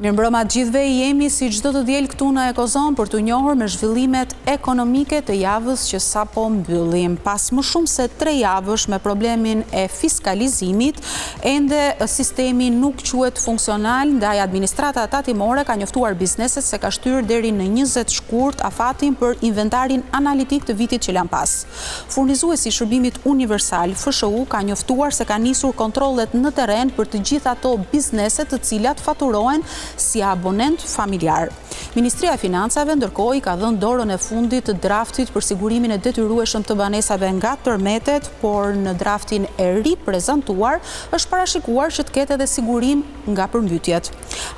Mirëmbrëma të gjithëve, jemi si çdo të diel këtu në Ekozon për të njohur me zhvillimet ekonomike të javës që sapo mbyllim. Pas më shumë se 3 javësh me problemin e fiskalizimit, ende sistemi nuk quhet funksional, ndaj administrata tatimore ka njoftuar bizneset se ka shtyrë deri në 20 shkurt afatin për inventarin analitik të vitit që lan pas. Furnizuesi i shërbimit universal FSHU ka njoftuar se ka nisur kontrollet në terren për të gjithë ato bizneset të cilat faturohen si abonent familjar. Ministria e Financave ndërkohë i ka dhënë dorën e fundit të draftit për sigurimin e detyrueshëm të banesave nga tërmetet, por në draftin e riprezentuar është parashikuar që të ketë edhe sigurim nga përmbytjet.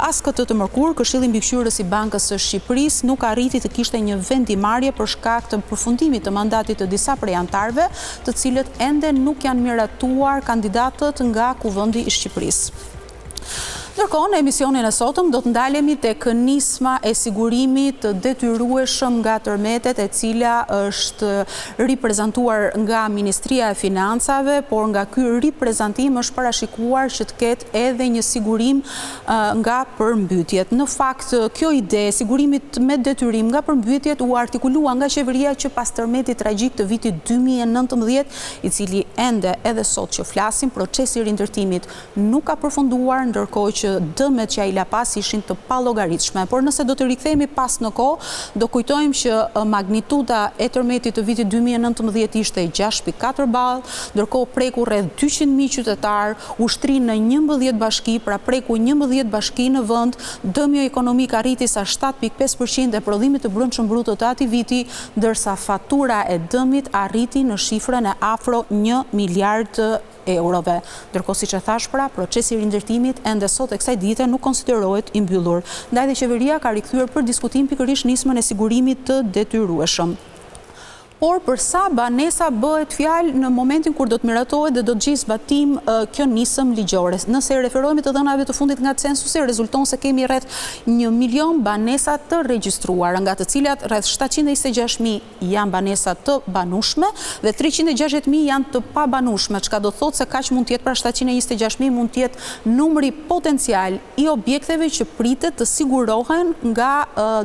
As këtë të mërkur, Këshilli Mbikëqyrës i Bankës së Shqipërisë nuk arriti të kishte një vendimarrje për shkak të përfundimit të mandatit të disa prej anëtarëve, të cilët ende nuk janë miratuar kandidatët nga Kuvendi i Shqipërisë. Ndërkohë, në emisionin e sotëm do të ndalemi tek nisma e sigurimit të detyrueshëm nga tërmetet, e cila është riprezentuar nga Ministria e Financave, por nga ky riprezentim është parashikuar që të ketë edhe një sigurim nga përmbytjet. Në fakt, kjo ide e sigurimit me detyrim nga përmbytjet u artikulua nga qeveria që pas tërmetit tragjik të vitit 2019, i cili ende edhe sot që flasim, procesi i rindërtimit nuk ka përfunduar, ndërkohë që dëmet që ai la pas ishin të pallogaritshme. Por nëse do të rikthehemi pas në kohë, do kujtojmë që magnituda e tërmetit të vitit 2019 ishte 6.4 ball, ndërkohë preku rreth 200.000 qytetar, ushtri në 11 bashki, pra preku 11 bashki në vend, dëmi ekonomik arriti sa 7.5% e prodhimit të brendshëm bruto të atij viti, ndërsa fatura e dëmit arriti në shifrën e afro 1 miliard eurove. Ndërkohë, siç e thash pra, procesi i rindërtimit ende sot e kësaj dite nuk konsiderohet i mbyllur. Ndaj dhe qeveria ka rikthyer për diskutim pikërisht nismën e sigurimit të detyrueshëm. Por për sa banesa bëhet fjalë në momentin kur do të miratohet dhe do të gjejë zbatim kjo nisëm ligjore. Nëse referohemi të dhënave të fundit nga censusi, rezulton se kemi rreth 1 milion banesa të regjistruara, nga të cilat rreth 726.000 janë banesa të banueshme dhe 360.000 janë të pabanueshme, çka do thotë se kaq mund të jetë pra 726.000 mund të jetë numri potencial i objekteve që pritet të sigurohen nga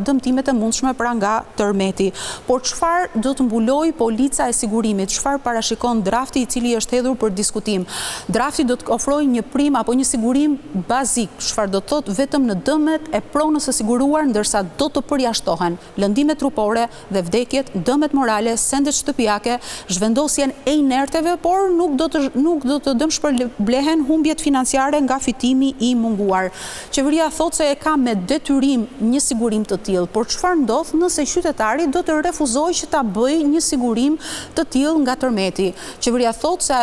dëmtimet e mundshme pra nga tërmeti. Por çfarë do të mbuloj polica e sigurimit, çfarë parashikon drafti i cili është hedhur për diskutim? Drafti do të ofrojë një prim apo një sigurim bazik, çfarë do të thotë vetëm në dëmet e pronës së siguruar, ndërsa do të përjashtohen lëndimet trupore dhe vdekjet, dëmet morale, sendet shtëpiake, zhvendosjen e inerteve, por nuk do të dëmshpërblehen humbjet financiare nga fitimi i munguar. Qeveria thotë se e ka me detyrim një sigurim të tillë, por çfarë ndodh nëse qytetari do të refuzojë që ta bëjë një sigurim të tillë nga tërmeti? Qeveria thotë se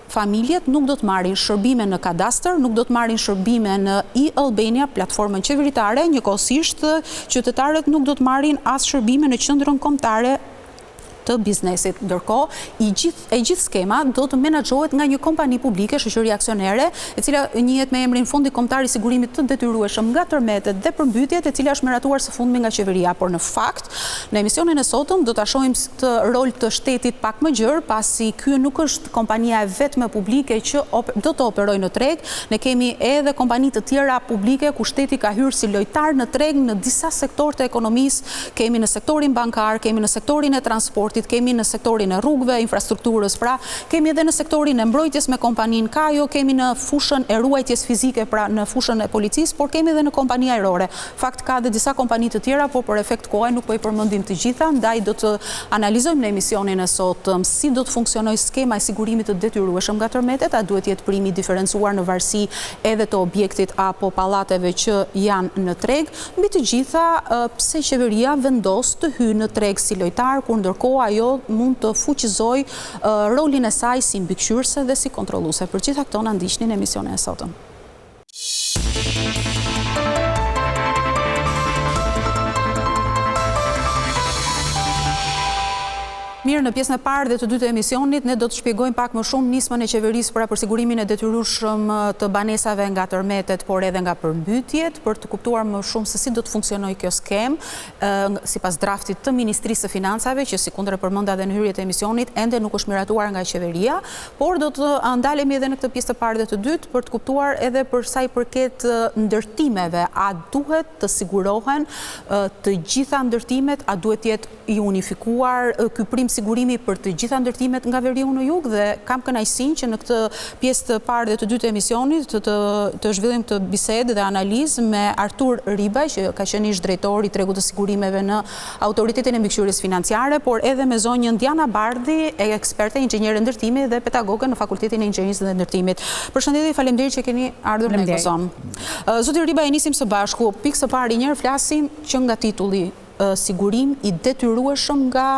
familjet nuk do të marrin shërbime në kadastër, nuk do të marrin shërbime në e-Albania, platformën qeveritare, njëkohësisht qytetarët nuk do të marrin as shërbime në qendrën kombëtare të biznesit. Ndërkohë, e gjithë skema do të menaxhohet nga një kompani publike, shoqëri aksionere, e cila njihet me emrin Fondi Kombëtar i Sigurimit të Detyrueshëm nga tërmetet dhe përmbytjet, e cila është miratuar së fundmi nga qeveria. Por në fakt, në emisionin e sotëm do ta shohim të rol të shtetit pak më gjerë, pasi ky nuk është kompania e vetme publike që do të operojë në treg. Ne kemi edhe kompani të tjera publike ku shteti ka hyrë si lojtar në treg në disa sektorë të ekonomisë, kemi në sektorin bankar, kemi në sektorin e transportit, kemi në sektorin e rrugëve, infrastrukturës, pra kemi edhe në sektorin e mbrojtjes me kompaninë Kajo, kemi në fushën e ruajtjes fizike, pra në fushën e policisë, por kemi edhe në kompani ajrore. Fakt ka dhe disa kompani të tjera, por për efekt kohe nuk po i përmendim të gjitha, ndaj do të analizojmë në emisionin e sotëm si do të funksionojë skema e sigurimit të detyrueshëm nga tërmetet, a duhet jetë primi diferencuar në varësi edhe të objektit apo pallateve që janë në treg. Mbi të gjitha, pse qeveria vendos të hyjë në treg si lojtar, kur ndërkohë ajo mund të fuqizoj rolin e saj si mbikëqyrëse dhe si kontrolluese. Për gjitha këto na ndiqni në emisionin e sotëm. Mirë, në pjesën e parë dhe të dytë të emisionit, ne do të shpjegojmë pak më shumë nismën e qeverisë për përsigurimin e detyrueshëm të banesave nga tërmetet, por edhe nga përmbytjet, për të kuptuar më shumë se si do të funksionojë kjo skemë, sipas draftit të Ministrisë së Financave, që sikundër e përmenda edhe në hyrjet e emisionit, ende nuk është miratuar nga qeveria, por do të ndalemi edhe në këtë pjesë të parë dhe të dytë për të kuptuar edhe për sa i përket ndërtimeve, a duhet të sigurohen të gjitha ndërtimet, a duhet të jetë i unifikuar ky prim sigurimi për të gjitha ndërtimet nga veriu në jug, dhe kam kënaqësinë që në këtë pjesë të parë dhe të dytë të emisionit të zhvillim këtë bisedë dhe analizë me Artur Ribaj, që ka qenë ish drejtor i tregut të sigurimeve në Autoritetin e Mbikëqyrjes Financiare, por edhe me zonjën Diana Bardhi, eksperte inxhiniere ndërtimi dhe pedagoge në Fakultetin e Inxhinierisë dhe Ndërtimit. Përshëndetje, faleminderit që keni ardhur në Ekozon. Zoti Ribaj, nisim së bashku. Pikë së parë, një herë flasim që nga titulli sigurim i detyrueshëm nga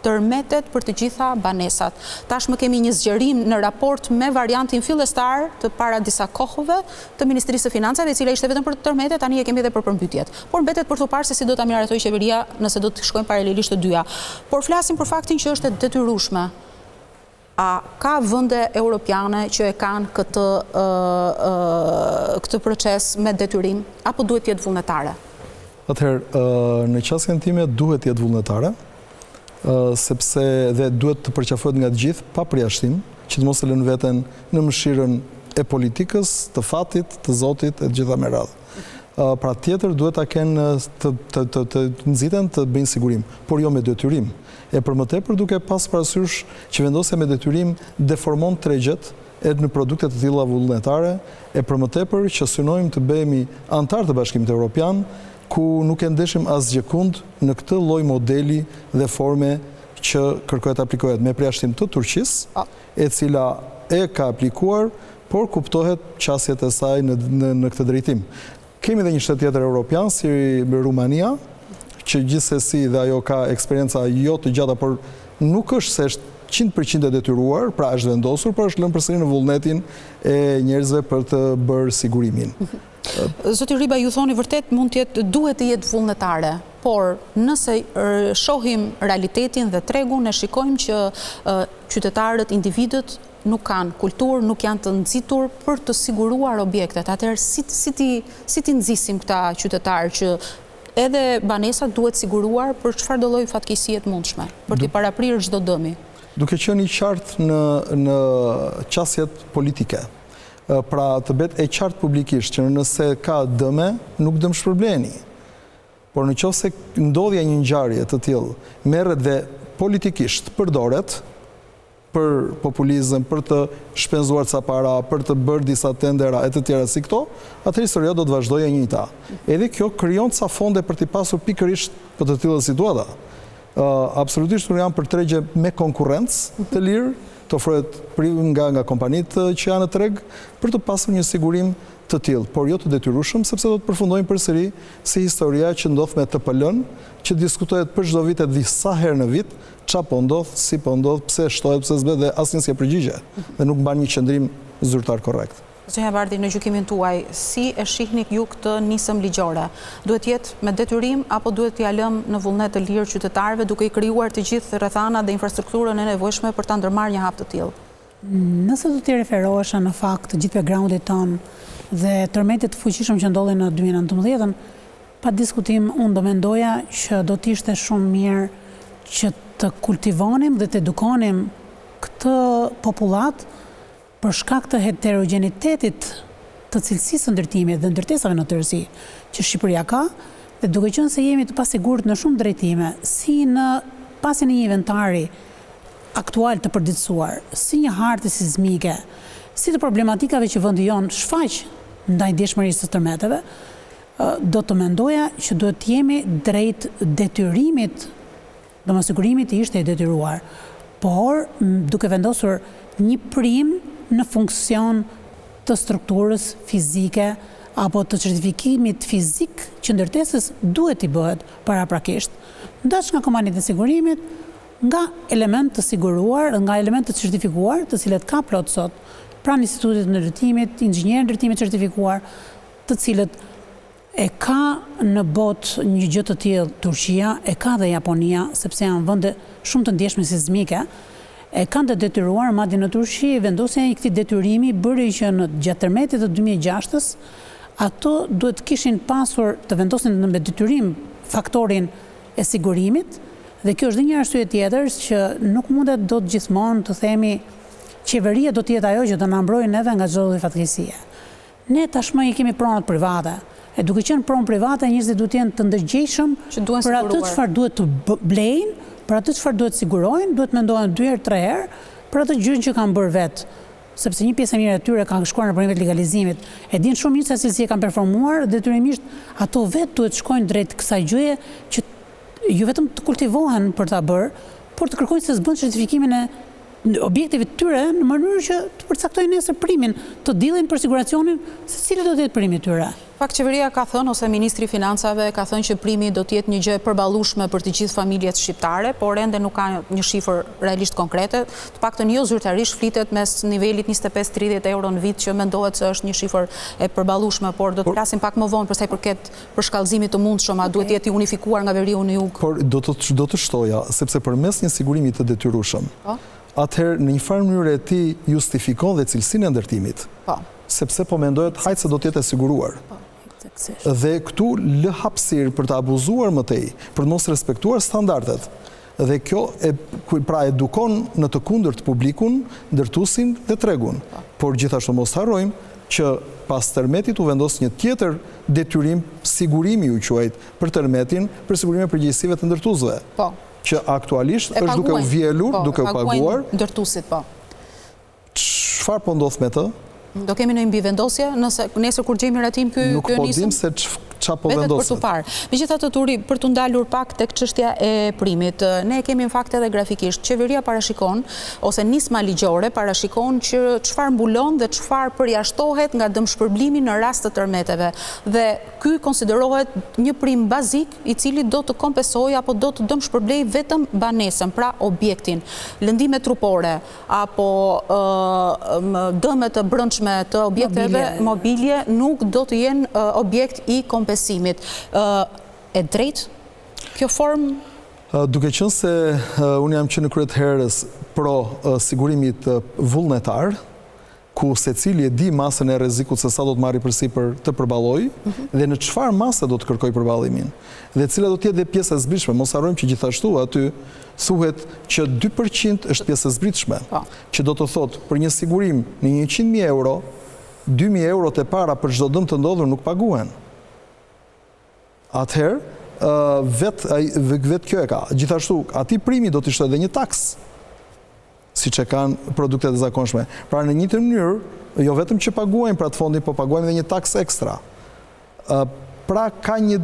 tërmetet për të gjitha banesat. Tashmë kemi një zgjerim në raport me variantin fillestar të para disa kohëve të Ministrisë së Financave, e cila ishte vetëm për tërmetet, tani e kemi edhe për përmbytjet. Por mbetet për të parë se si do ta miratojë qeveria nëse do të shkojnë paralelisht të dyja. Por flasim për faktin që është e detyrueshme. A ka vende europiane që e kanë këtë proces me detyrim, apo duhet të jetë vullnetare? Atëherë, në qasjen time duhet jetë vullnetare, sepse dhe duhet të përqafohet nga të gjithë, pa përjashtim, që të mos e lënë veten në mëshirën e politikës, të fatit, të Zotit, e të gjitha me radhë. Pra tjetër duhet ta kenë të nxiten të bëjnë sigurim, por jo me detyrim. E për më tepër duke pas parasysh që vendosja me detyrim deformon tregjet edhe në produkte të tilla vullnetare, e për më tepër që synojmë të bëhemi antar të Bashkimit Evropian, ku nuk e ndeshim asgjë kund në këtë lloj modeli dhe forme që kërkohet të aplikohet me përjashtim të Turqisë, e cila e ka aplikuar, por kuptohet qasjet e saj në këtë drejtim. Kemi dhe një shtet tjetër evropian, si Rumania, që gjithsesi dhe ajo ka eksperienca jo të gjata, por nuk është se është 100% e detyruar, pra është vendosur, por është lënë përsëri në vullnetin e njerëzve për të bërë sigurimin. Zoti Riba, ju thoni vërtet duhet të jetë vullnetare, por nëse shohim realitetin dhe tregun, ne shikojmë që qytetarët, individët nuk kanë kulturë, nuk janë të nxitur për të siguruar objektet. Atëherë si ti nxisim këta qytetarë që edhe banesat duhet siguruar për çfarë do lloj fatkeqësie të mundshme, për të paraprirë çdo dëmi? Duke qenë i qartë në qasjet politike. Pra të bet e qartë publikisht që nëse ka dëme, nuk dëm shpërbleni. Por në qoftë se ndodhja një ngjarje të tillë merret dhe politikisht përdoret për populizëm, për të shpenzuar ca para, për të bërë disa tendera e të tjera si këto, atëherë historia do të vazhdojë e njëjta. Edhe kjo krijon ca fonde për të pasur pikërisht për të tilla situata. Absolutisht nuk janë për tregje me konkurrencë të lirë, të ofrohet nga kompanitë që janë në treg për të pasur një sigurim të tillë, por jo të detyrueshëm, sepse do të përfundojmë përsëri si historia që ndodh me TPL-n, që diskutohet për çdo vit e disa herë në vit, çfarë po ndodh, si po ndodh, pse shtohet, pse s'bëhet dhe asnjë s'e përgjigjet dhe nuk mban një qendrim zyrtar korrekt. Zonja Bardhi, në gjykimin tuaj, si e shihni ju këtë nisëm ligjore? Duhet jetë me detyrim apo duhet t'ia lëmë në vullnet të lirë qytetarëve duke i krijuar të gjithë rrethanat dhe infrastrukturën e nevojshme për ta ndërmarrë një hap të tillë? Nëse do t'i referohesha në fakt të gjithë backgroundit tonë dhe tërmetet të fuqishëm që ndodhin në 2019, pa diskutim unë do mendoja që do t'ishte shumë mirë që të kultivonim dhe të edukonim këtë popullat për shkak të heterogenitetit të cilësisë së ndërtimit dhe ndërtesave në tërësi që Shqipëria ka, dhe duke qenë se jemi të pasigurt në shumë drejtime, si në pasjen e një inventari aktual të përditësuar, si një hartë sismike, si të problematikave që vendi jon shfaq ndaj ndjeshmërisë së tërmeteve, do të mendoja që duhet të jemi drejt detyrimit, domosigurimit të ishte i detyruar, por duke vendosur një prim në funksion të strukturës fizike apo të certifikimit fizik që ndërtesës duhet i bëhet paraprakisht, ndash nga kompanitë e sigurimit, nga element të siguruar, nga element të certifikuar, të cilët ka plot sot, pranë Institutit të Ndërtimit, inxhinierë ndërtimi certifikuar, të cilët E ka në botë një gjë të tillë Turqia, e ka dhe Japonia, sepse janë vende shumë të ndjeshme sismike, e kanë të detyruar, madje në Turqi, vendosja e këtij detyrimi bëri që në gjatë tërmetit të 2006-s, ato duhet kishin pasur të vendosin me detyrim faktorin e sigurimit, dhe kjo është dhe një arsye tjetër që nuk mundet dot gjithmonë të themi qeveria do të jetë ajo që do na mbrojë edhe nga çdo lloj fatkeqësie. Ne tashmë i kemi pronat private. E duke qenë pronë private, njerëzit duhet të jenë të ndërgjegjshëm për atë çfarë duhet të blejnë, për atë çfarë duhet sigurojnë, duhet mendohen 2 herë 3 herë për atë gjë që kanë bërë vetë. Sepse një pjesë e mirë e tyre kanë shkuar në përmjet legalizimit, e dinë shumë mirë se cilësi e kanë performuar, detyrimisht ato vetë duhet shkojnë drejt kësaj gjëje që jo vetëm të kultivohen për ta bërë, por të kërkojnë se s'bën certifikimin e objektive të tyre në mënyrë që të përcaktojnë nesër primin, të dillen për siguracionin se cili do të jetë primi i tyre. Pak qeveria ka thënë, ose Ministri i Financave ka thënë që primi do të jetë një gjë e përballueshme për të gjithë familjet shqiptare, por ende nuk ka një shifër realisht konkrete. Të paktën jo zyrtarisht flitet mes nivelit 25-30 euro në vit që mendohet se është një shifër e përballueshme, por do të flasim pak më vonë për sa i përket përshkallëzimit të mundshëm, a duhet të jetë i unifikuar nga veriu në jug. Por do të shtoja, sepse përmes një sigurimi të detyrueshëm, atëherë në një farë mënyrë ti justifikon dhe cilësinë e ndërtimit. Sepse po mendohet hajtë se do të jetë e siguruar. Dhe këtu lë hapësirë për të abuzuar më tej, për të mos respektuar standardet. Dhe kjo pra edukon në të kundërt publikun, ndërtuesin dhe tregun. Por gjithashtu mos harrojmë që pas tërmetit u vendos një tjetër detyrim, sigurimi u quajt për tërmetin, për sigurimin e përgjegjësive të ndërtuesve. Që aktualisht është duke u vjelur, duke u paguar. Ndërtuesit, po. Çfarë po ndodh me të? Do kemi në mbivendosje, nëse nesër kur gjejmë ratim ky nuk po dim se çfarë po vendoset. Megjithatë, Turi, për të ndalur pak tek çështja e primit, ne kemi në fakt edhe grafikisht. Qeveria parashikon ose nisma ligjore parashikon që çfarë mbulon dhe çfarë përjashtohet nga dëmshpërblimi në rast të tërmeteve. Dhe ky konsiderohet një prim bazik i cili do të kompensojë apo do të dëmshpërblej vetëm banesën, pra objektin. Lëndime trupore apo dëmet të brendshme të objekteve mobilje nuk do të jenë objekt i kompensimit. E drejt kjo formë? Duke qenë se unë jam që në kryet herës pro sigurimit vullnetar, ku secili e di masën e rrezikut se sa do të marrë përsipër të përballojë dhe në çfarë mase do të kërkoj përballimin. Dhe cila do të jetë dhe pjesë e zbritshme. Mos harrojmë që gjithashtu aty thuhet që 2% është pjesë e zbritshme, që do të thotë për një sigurim në 100.000 euro, 2.000 euro të para për çdo dëm të ndodhur nuk paguhen. Atëherë, vetë kjo e ka. Gjithashtu, ati primi do të ishte edhe një taks, si që kanë produktet e zakonshme. Pra në një të mënyrë, jo vetëm që paguajmë për atë fondin, po paguajmë edhe një taks ekstra. Pra ka një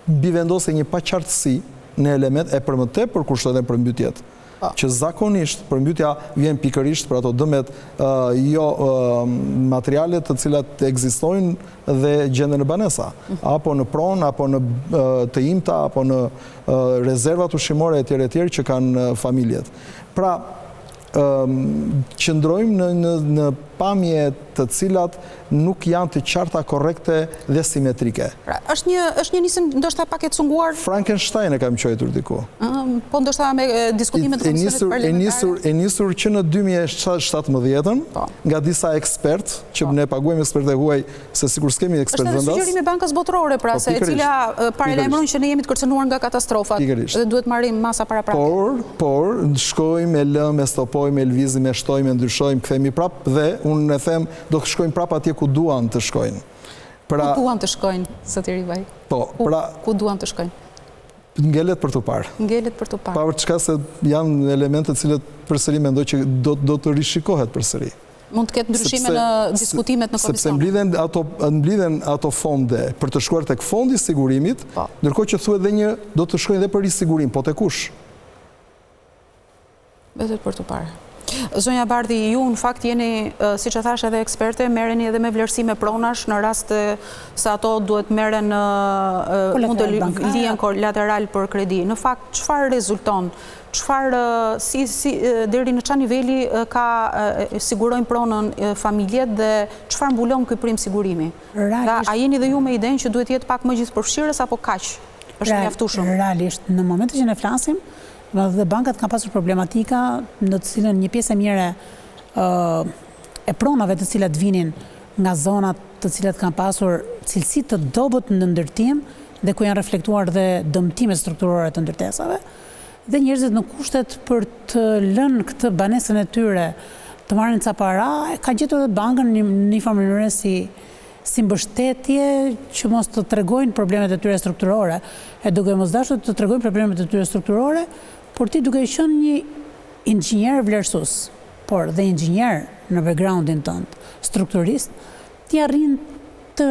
bivendosje, një paqartësi në element e për më tepër kur shtohet përmbytjet. Që zakonisht përmbytja vjen pikërisht për ato dëmet jo materialet të cilat ekzistojnë dhe gjenden në banesa, apo në pronë, apo në të imta, apo në rezervat ushqimore e tjerë që kanë familjet. Pra, qëndrojmë në pamje të cilat nuk janë të qarta, korrekte dhe simetrike. Pra, është një nisim ndoshta pak e cunguar? Frankenstein e kam quajtur diku. Po ndoshta me diskutimet të komisionit parlamentar. E nisur që në 2017 nga disa ekspert, që ne paguajmë ekspertë e huaj, se sikur s'kemi ekspert vendas. Është edhe sugjerimi i Bankës Botërore, pra, se e cila paralajmëron që ne jemi të kërcënuar nga katastrofat dhe duhet marrim masa paraprakike. Por shkojmë, e lëmë, e stopojmë, e lvizim, e shtojmë, e ndryshojmë, kthehemi prapë dhe unë e them do të shkojnë prapë atje ku duan të shkojnë. Ku duan të shkojnë, Zoti Rivaj? Po, pra ku duan të shkojnë? Ngelet për të parë. Ngelet për të parë. Pa për çka se janë elemente të cilët përsëri mendoj që do të rishikohet përsëri. Mund të ketë ndryshime në diskutimet në komision. Sepse mblidhen ato fonde për të shkuar tek fondi i sigurimit, ndërkohë që thuhet edhe do të shkojnë edhe për risigurim, po tek kush? Vetëm për të parë. Zonja Bardhi, ju në fakt jeni, siç e thash edhe eksperte, merreni edhe me vlerësime pronash në rast se ato duhet merren mund të lihen kolateral për kredi. Në fakt, çfarë rezulton deri në çfarë niveli ka sigurojnë pronën familjet dhe çfarë mbulon ky prim sigurimi? A jeni dhe ju me idenë që duhet jetë pak më gjithëpërfshirës apo kaq? Është mjaftueshëm? Realisht, në momentin që ne flasim, dhe bankat kanë pasur problematika në të cilën një pjesë e mire e pronave të cilat vinin nga zonat të cilat kanë pasur cilësi të dobët në ndërtim dhe ku janë reflektuar dhe dëmtime strukturore të ndërtesave, dhe njerëzit në kushtet për të lënë këtë banesën e tyre të marrin ca para, ka gjetur edhe bankën në një farë mënyrë si mbështetje që mos të tregojnë problemet e tyre strukturore, e duke mos dashur të tregojnë problemet e tyre strukturore, por ti duke qenë një inxhinier vlerësues, por dhe inxhinier në backgroundin tënd, strukturist, ti arrin të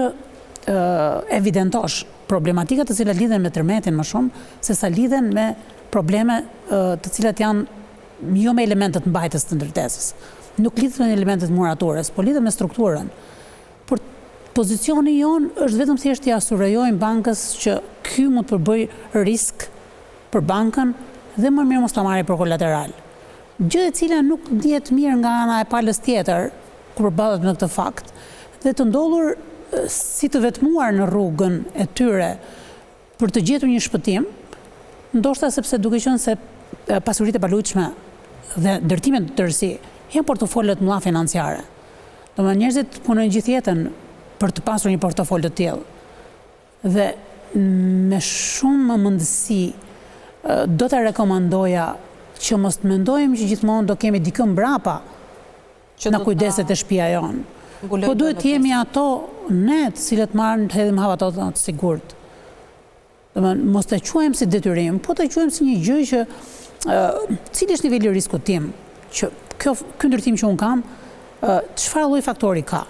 evidentosh problematikat të cilat lidhen me tërmetin më shumë se sa lidhen me probleme të cilat janë jo me elementet mbajtës të ndërtesës. Nuk lidhen me elementet muratores, por lidhen me strukturën. Por pozicioni jonë është vetëm thjesht t'i asurojojmë bankës që ky mund të përbëj risk për bankën dhe më mirë mos ta marrë për kolateral. Gjë e cila nuk dihet mirë nga ana e palës tjetër kur përballet me këtë fakt, dhe të ndodhur si të vetmuar në rrugën e tyre për të gjetur një shpëtim, ndoshta sepse duke qenë se pasuritë e palujshme dhe ndërtimet të tërësi janë portofolë të mëdha financiare. Domethënë njerëzit punojnë gjithë jetën për të pasur një portofol të tillë. Dhe me shumë mendësi do të rekomandoja që mos të mendojmë që gjithmonë do kemi dikë mbrapa që na kujdeset e shtëpia jonë. Po duhet të jemi ato ne të cilët marrin të hedhim hava ato të sigurt. Domethënë mos të quajmë si detyrim, po të quajmë si një gjë që cili është niveli i riskut tim, që ky ndërtim që un kam, çfarë lloj faktori ka,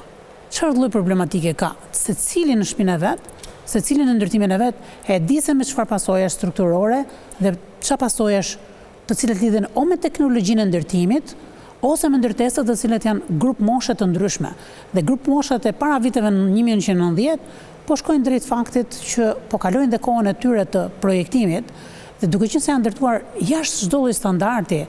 çfarë lloj problematike ka, secili në shtëpinë e vet, secili në ndërtimin e vet, e di se me çfarë pasojash strukturore dhe çfarë pasojash të cilat lidhen o me teknologjinë e ndërtimit, ose me ndërtesat të cilat janë grup moshe të ndryshme. Dhe grup moshat e para viteve në 1990 po shkojnë drejt faktit që po kalojnë dhe kohën e tyre të projektimit, dhe duke qenë se janë ndërtuar jashtë çdo lloj standardi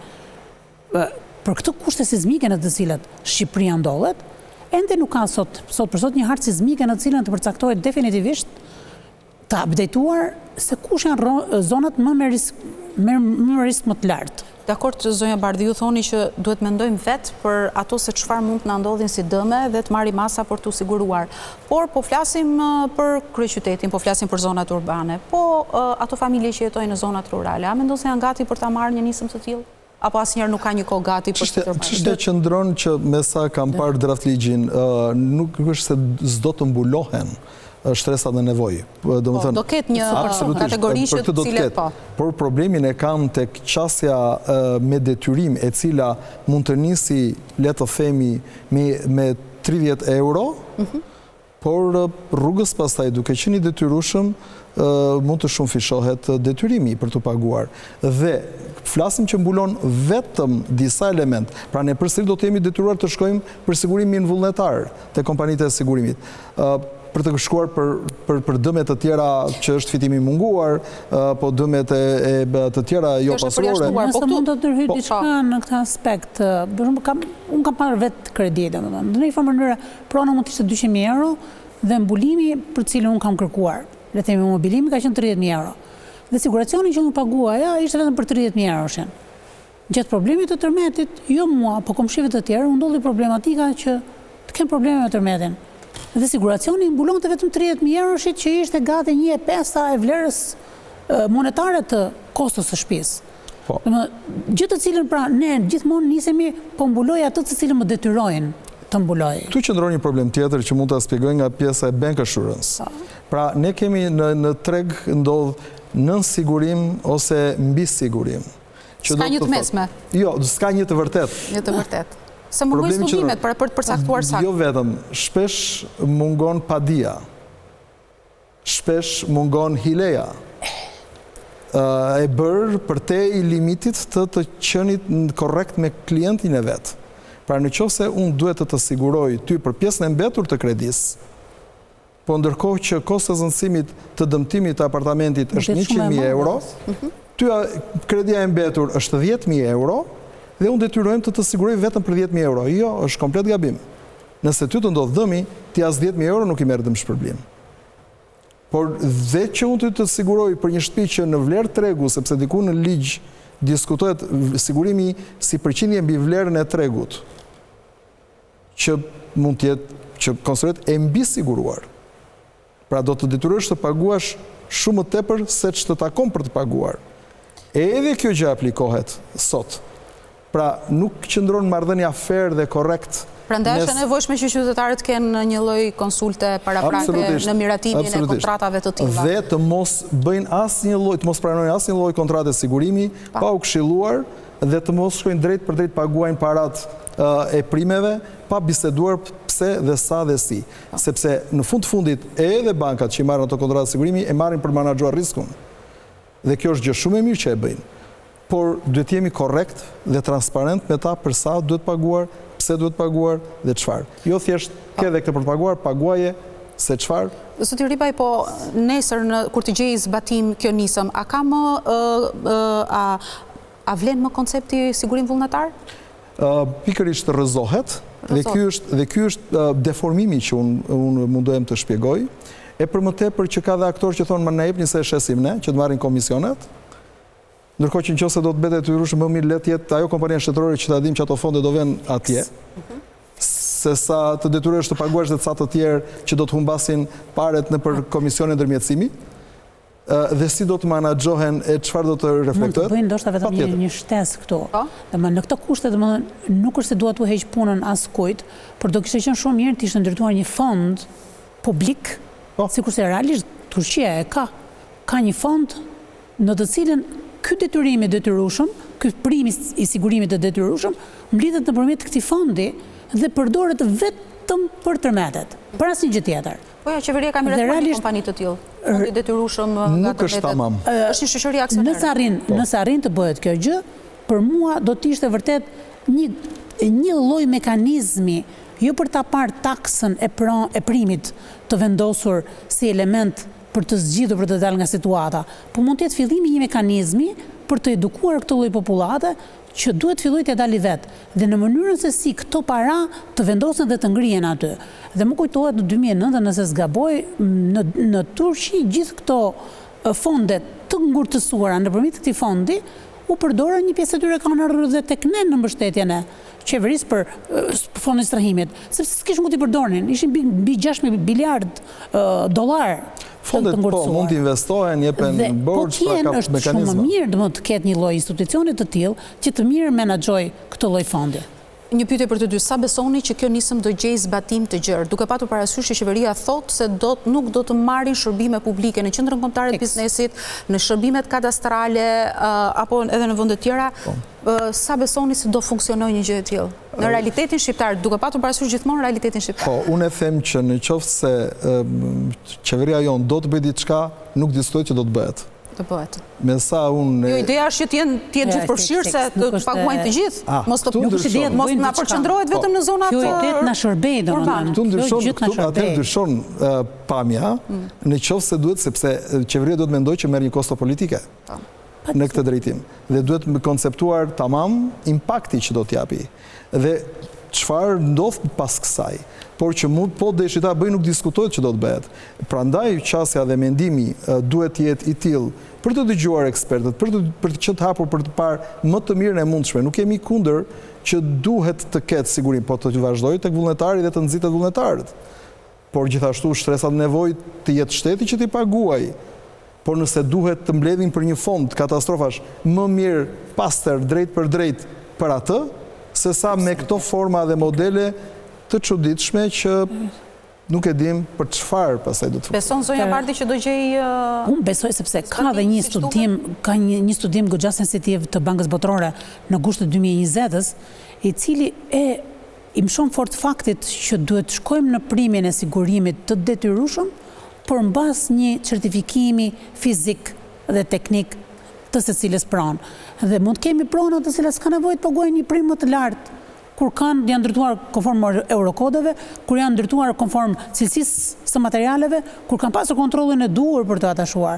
për këtë kushte sismike në të cilat Shqipëria ndodhet, ende nuk ka sot për sot një hartë sismike në të cilën të përcaktohet definitivisht të updateuar se kush janë zonat më me risk më të lartë. Dakor, zonja Bardhi, ju thoni që duhet mendojmë vetë për ato se çfarë mund të na ndodhin si dëme dhe të marrim masa për t'u siguruar. Por po flasim për kryeqytetin, po flasim për zonat urbane, po ato familje që jetojnë në zonat rurale, a mendon se janë gati për ta marrë një nisëm të tillë? Apo asnjëherë nuk ka një kohë gati për të tërë? Çështja qëndron që me sa kam parë draft ligjin, nuk është se s'do të mbulohen shtresat dhe nevojë. Do ketë një kategori që të cilet po. Por problemin e kam tek qasja me detyrim e cila mund të nisi, le të themi, me 30 euro, por rrugës pastaj duke qenë i detyrueshëm mund të shumë fishohet detyrimi për të paguar. Dhe flasim që mbulon vetëm disa element, pra ne përsëri do të jemi detyruar të shkojmë për sigurimin vullnetar te kompanitë e sigurimit. Për të shkuar për dëmet të tjera që është fitimi munguar, po dëmet e të tjera jo pasurore. Nëse mund të ndërhyj diçka në këtë aspekt, unë kam parë vetë kredi, në një farë mënyrë, prona mund të ishte 200.000 euro dhe mbulimi për cilën unë kam kërkuar, le të themi mobilimi ka qenë 30.000 euro. Dhe siguracioni që unë paguaja ishte vetëm për 30.000 euro. Gjatë problemit të tërmetit, jo mua, po komshive të tjerë, u ndodhi problematika që të kem probleme me tërmetin. Dhe siguracioni mbulon të vetëm 30.000 euro që ishte gati 1/5 e vlerës monetare të kostës së shtëpisë. Gjë të cilën pra ne gjithmonë nisemi po mbuloj atë të cilën më detyrojnë të mbuloj. Tu qëndron një problem tjetër që mund ta shpjegoj nga pjesa e bank assurance. Pra ne kemi në treg ndodh nën sigurim ose mbi sigurim. S'ka një të mesme? Jo, s'ka një të vërtet. Një të vërtet. Se mungoj studimet për të përcaktuar saktë. Jo vetëm, shpesh mungon padia. Shpesh mungon hileja. E bërë për te i limitit të qenit korrekt me klientin e vetë. Pra në qoftë se unë duhet të siguroj ty për pjesën e mbetur të kredis, po ndërkohë që kosto zënësimit të dëmtimit të apartamentit është 100.000 euro, kredia e mbetur është 10.000 euro dhe unë detyrojmë të siguroj vetëm për 10.000 euro. Jo, është komplet gabim. Nëse ty të ndodh dëmi, ti as 10.000 euro nuk i merr dëmshpërblim. Por dhe që unë të siguroj për një shtëpi që në vlerë tregu, sepse diku në ligj diskutohet sigurimi si përqindje mbi vlerën e tregut, që mund të jetë që konsiderohet e mbi siguruar. Pra do të detyrohesh të paguash shumë më tepër se ç'të takon për të paguar. Edhe kjo gjë aplikohet sot. Pra nuk qëndron marrëdhënia fair dhe korrekt. Prandaj është e nevojshme që qytetarët kenë një lloj konsulte paraprake në miratimin e kontratave të tilla. Dhe të mos bëjnë asnjë lloj, të mos pranojnë asnjë lloj kontrate sigurimi pa u këshilluar dhe të mos shkojnë drejt për drejt paguajnë parat e primeve pa biseduar pse dhe sa dhe si. Sepse në fund të fundit edhe bankat që i marrin ato kontrata sigurimi e marrin për të menaxhuar riskun. Dhe kjo është gjë shumë e mirë që e bëjnë. Por duhet jemi korrekt dhe transparent me ta për sa duhet paguar, pse duhet paguar dhe çfarë. Jo thjesht ke dhe këtë për të paguar, paguaje se çfarë. Zoti Ribaj, po nesër kur të gjejë zbatim kjo nisëm, a ka më a vlen më koncepti sigurim vullnetar? Pikërisht rrëzohet dhe ky është deformimi që unë mundohem të shpjegoj. E për më tepër që ka dhe aktorë që thonë më na jepni se e shesim ne, që të marrin komisionet. Ndërkohë që nëse do të bëhet detyrueshëm më mirë let jetë ajo kompania shtetërore që ta dimë që ato fonde do vënë atje. Se sa të detyrohesh të paguash dhe ca të tjerë që do të humbasin paret nëpër komisionin ndërmjetësimi. Dhe si do të menaxhohen e çfarë do të reflektohet? Mund të bëjnë ndoshta vetëm një shtesë këtu. Domethënë në këtë kushte domethënë nuk është se dua t'u heq punën askujt, por do kishte qenë shumë mirë të ishte ndërtuar një fond publik, sikurse realisht Turqia e ka një fond në të cilën ky detyrim i detyrueshëm, ky primi i sigurimit të detyrueshëm mblidhet nëpërmjet këtij fondi dhe përdoret vetëm për tërmetet, për asnjë gjë tjetër. Po ja, qeveria ka miratuar një kompani të tillë. Fondi detyrueshëm nga nuk është tamam. Është një shoqëri aksionere. Nëse arrin të bëhet kjo gjë, për mua do të ishte vërtet një lloj mekanizmi, jo për ta parë taksën e primit të vendosur si element për të zgjidhur për të dalë nga situata, po mund të jetë fillimi një mekanizmi për të edukuar këtë lloj popullate që duhet filloj të dali vetë, dhe në mënyrën se si këto para të vendosen dhe të ngrihen aty. Dhe më kujtohet në 2009, nëse s'gaboj, në Turqi gjithë këto fonde të ngurtësuara nëpërmjet këtij fondi u përdorën një pjesë e tyre kanë ardhur dhe tek ne në mbështetjen e qeverisë për fondin strehimit, sepse s'kish mund t'i përdornin, ishin mbi 6 miliard dollar. Fondet po mund të investohen, jepen borxh, pa ka mekanizma. Është shumë mirë domethënë të ketë një lloj institucioni të tillë që të mirë menaxhoj këtë lloj fondi. Një pyetje për të dy, sa besoni që kjo nisëm do gjejë zbatim të gjerë, duke patur parasysh që qeveria thotë se nuk do të marrin shërbime publike në qendrën kombëtare të biznesit, në shërbimet kadastrale apo edhe në vende të tjera, sa besoni se do funksionojë një gjë e tillë në realitetin shqiptar, duke patur parasysh gjithmonë realitetin shqiptar? Po, unë e them që në qoftë se qeveria jon do të bëjë diçka, nuk diskutohet që do të bëhet. Të bëhet. Me sa unë... Jo, ideja është që të jenë gjithë përfshirë se të paguajnë të gjithë. Mos na përqendrohet vetëm në zonat urbanë. Kjo ide na shërbej domethënë. Atë ndryshon pamja, në qoftë se duhet, sepse qeveria duhet mendoj që merr një kosto politike në këtë drejtim. Dhe duhet konceptuar tamam impakti që do t'japi. Dhe çfarë ndodh pas kësaj. Por që mund po deshi ta bëj nuk diskutohet që do të bëhet. Prandaj qasja dhe mendimi duhet të jetë i tillë për të dëgjuar ekspertët, për të qenë hapur për të parë më të mirën e mundshme. Nuk jemi kundër që duhet të ketë sigurim, po të vazhdojë tek vullnetari dhe të nxitet vullnetarët. Por gjithashtu shtresat nevojë të jetë shteti që t'i paguaj. Por nëse duhet të mbledhin për një fond katastrofash, më mirë pastër drejt për atë, se sa me këto forma dhe modele të çuditshme që nuk e dim për çfarë pastaj do të funksionojë. Beson zonja Bardi që do gjej Unë besoj sepse ka dhe një studim goxha sensitiv të Bankës Botërore në gusht të 2020-s, i cili i mshon fort faktit që duhet shkojmë në primjen e sigurimit të detyrueshëm, por mbas një certifikimi fizik dhe teknik të secilës pronë. Dhe mund kemi prona të cilat s'ka nevojë të paguajnë një primë më të lartë, kur janë ndërtuar konform eurokodeve, kur janë ndërtuar konform cilësisë së materialeve, kur kanë pasur kontrollin e duhur për të atashuar.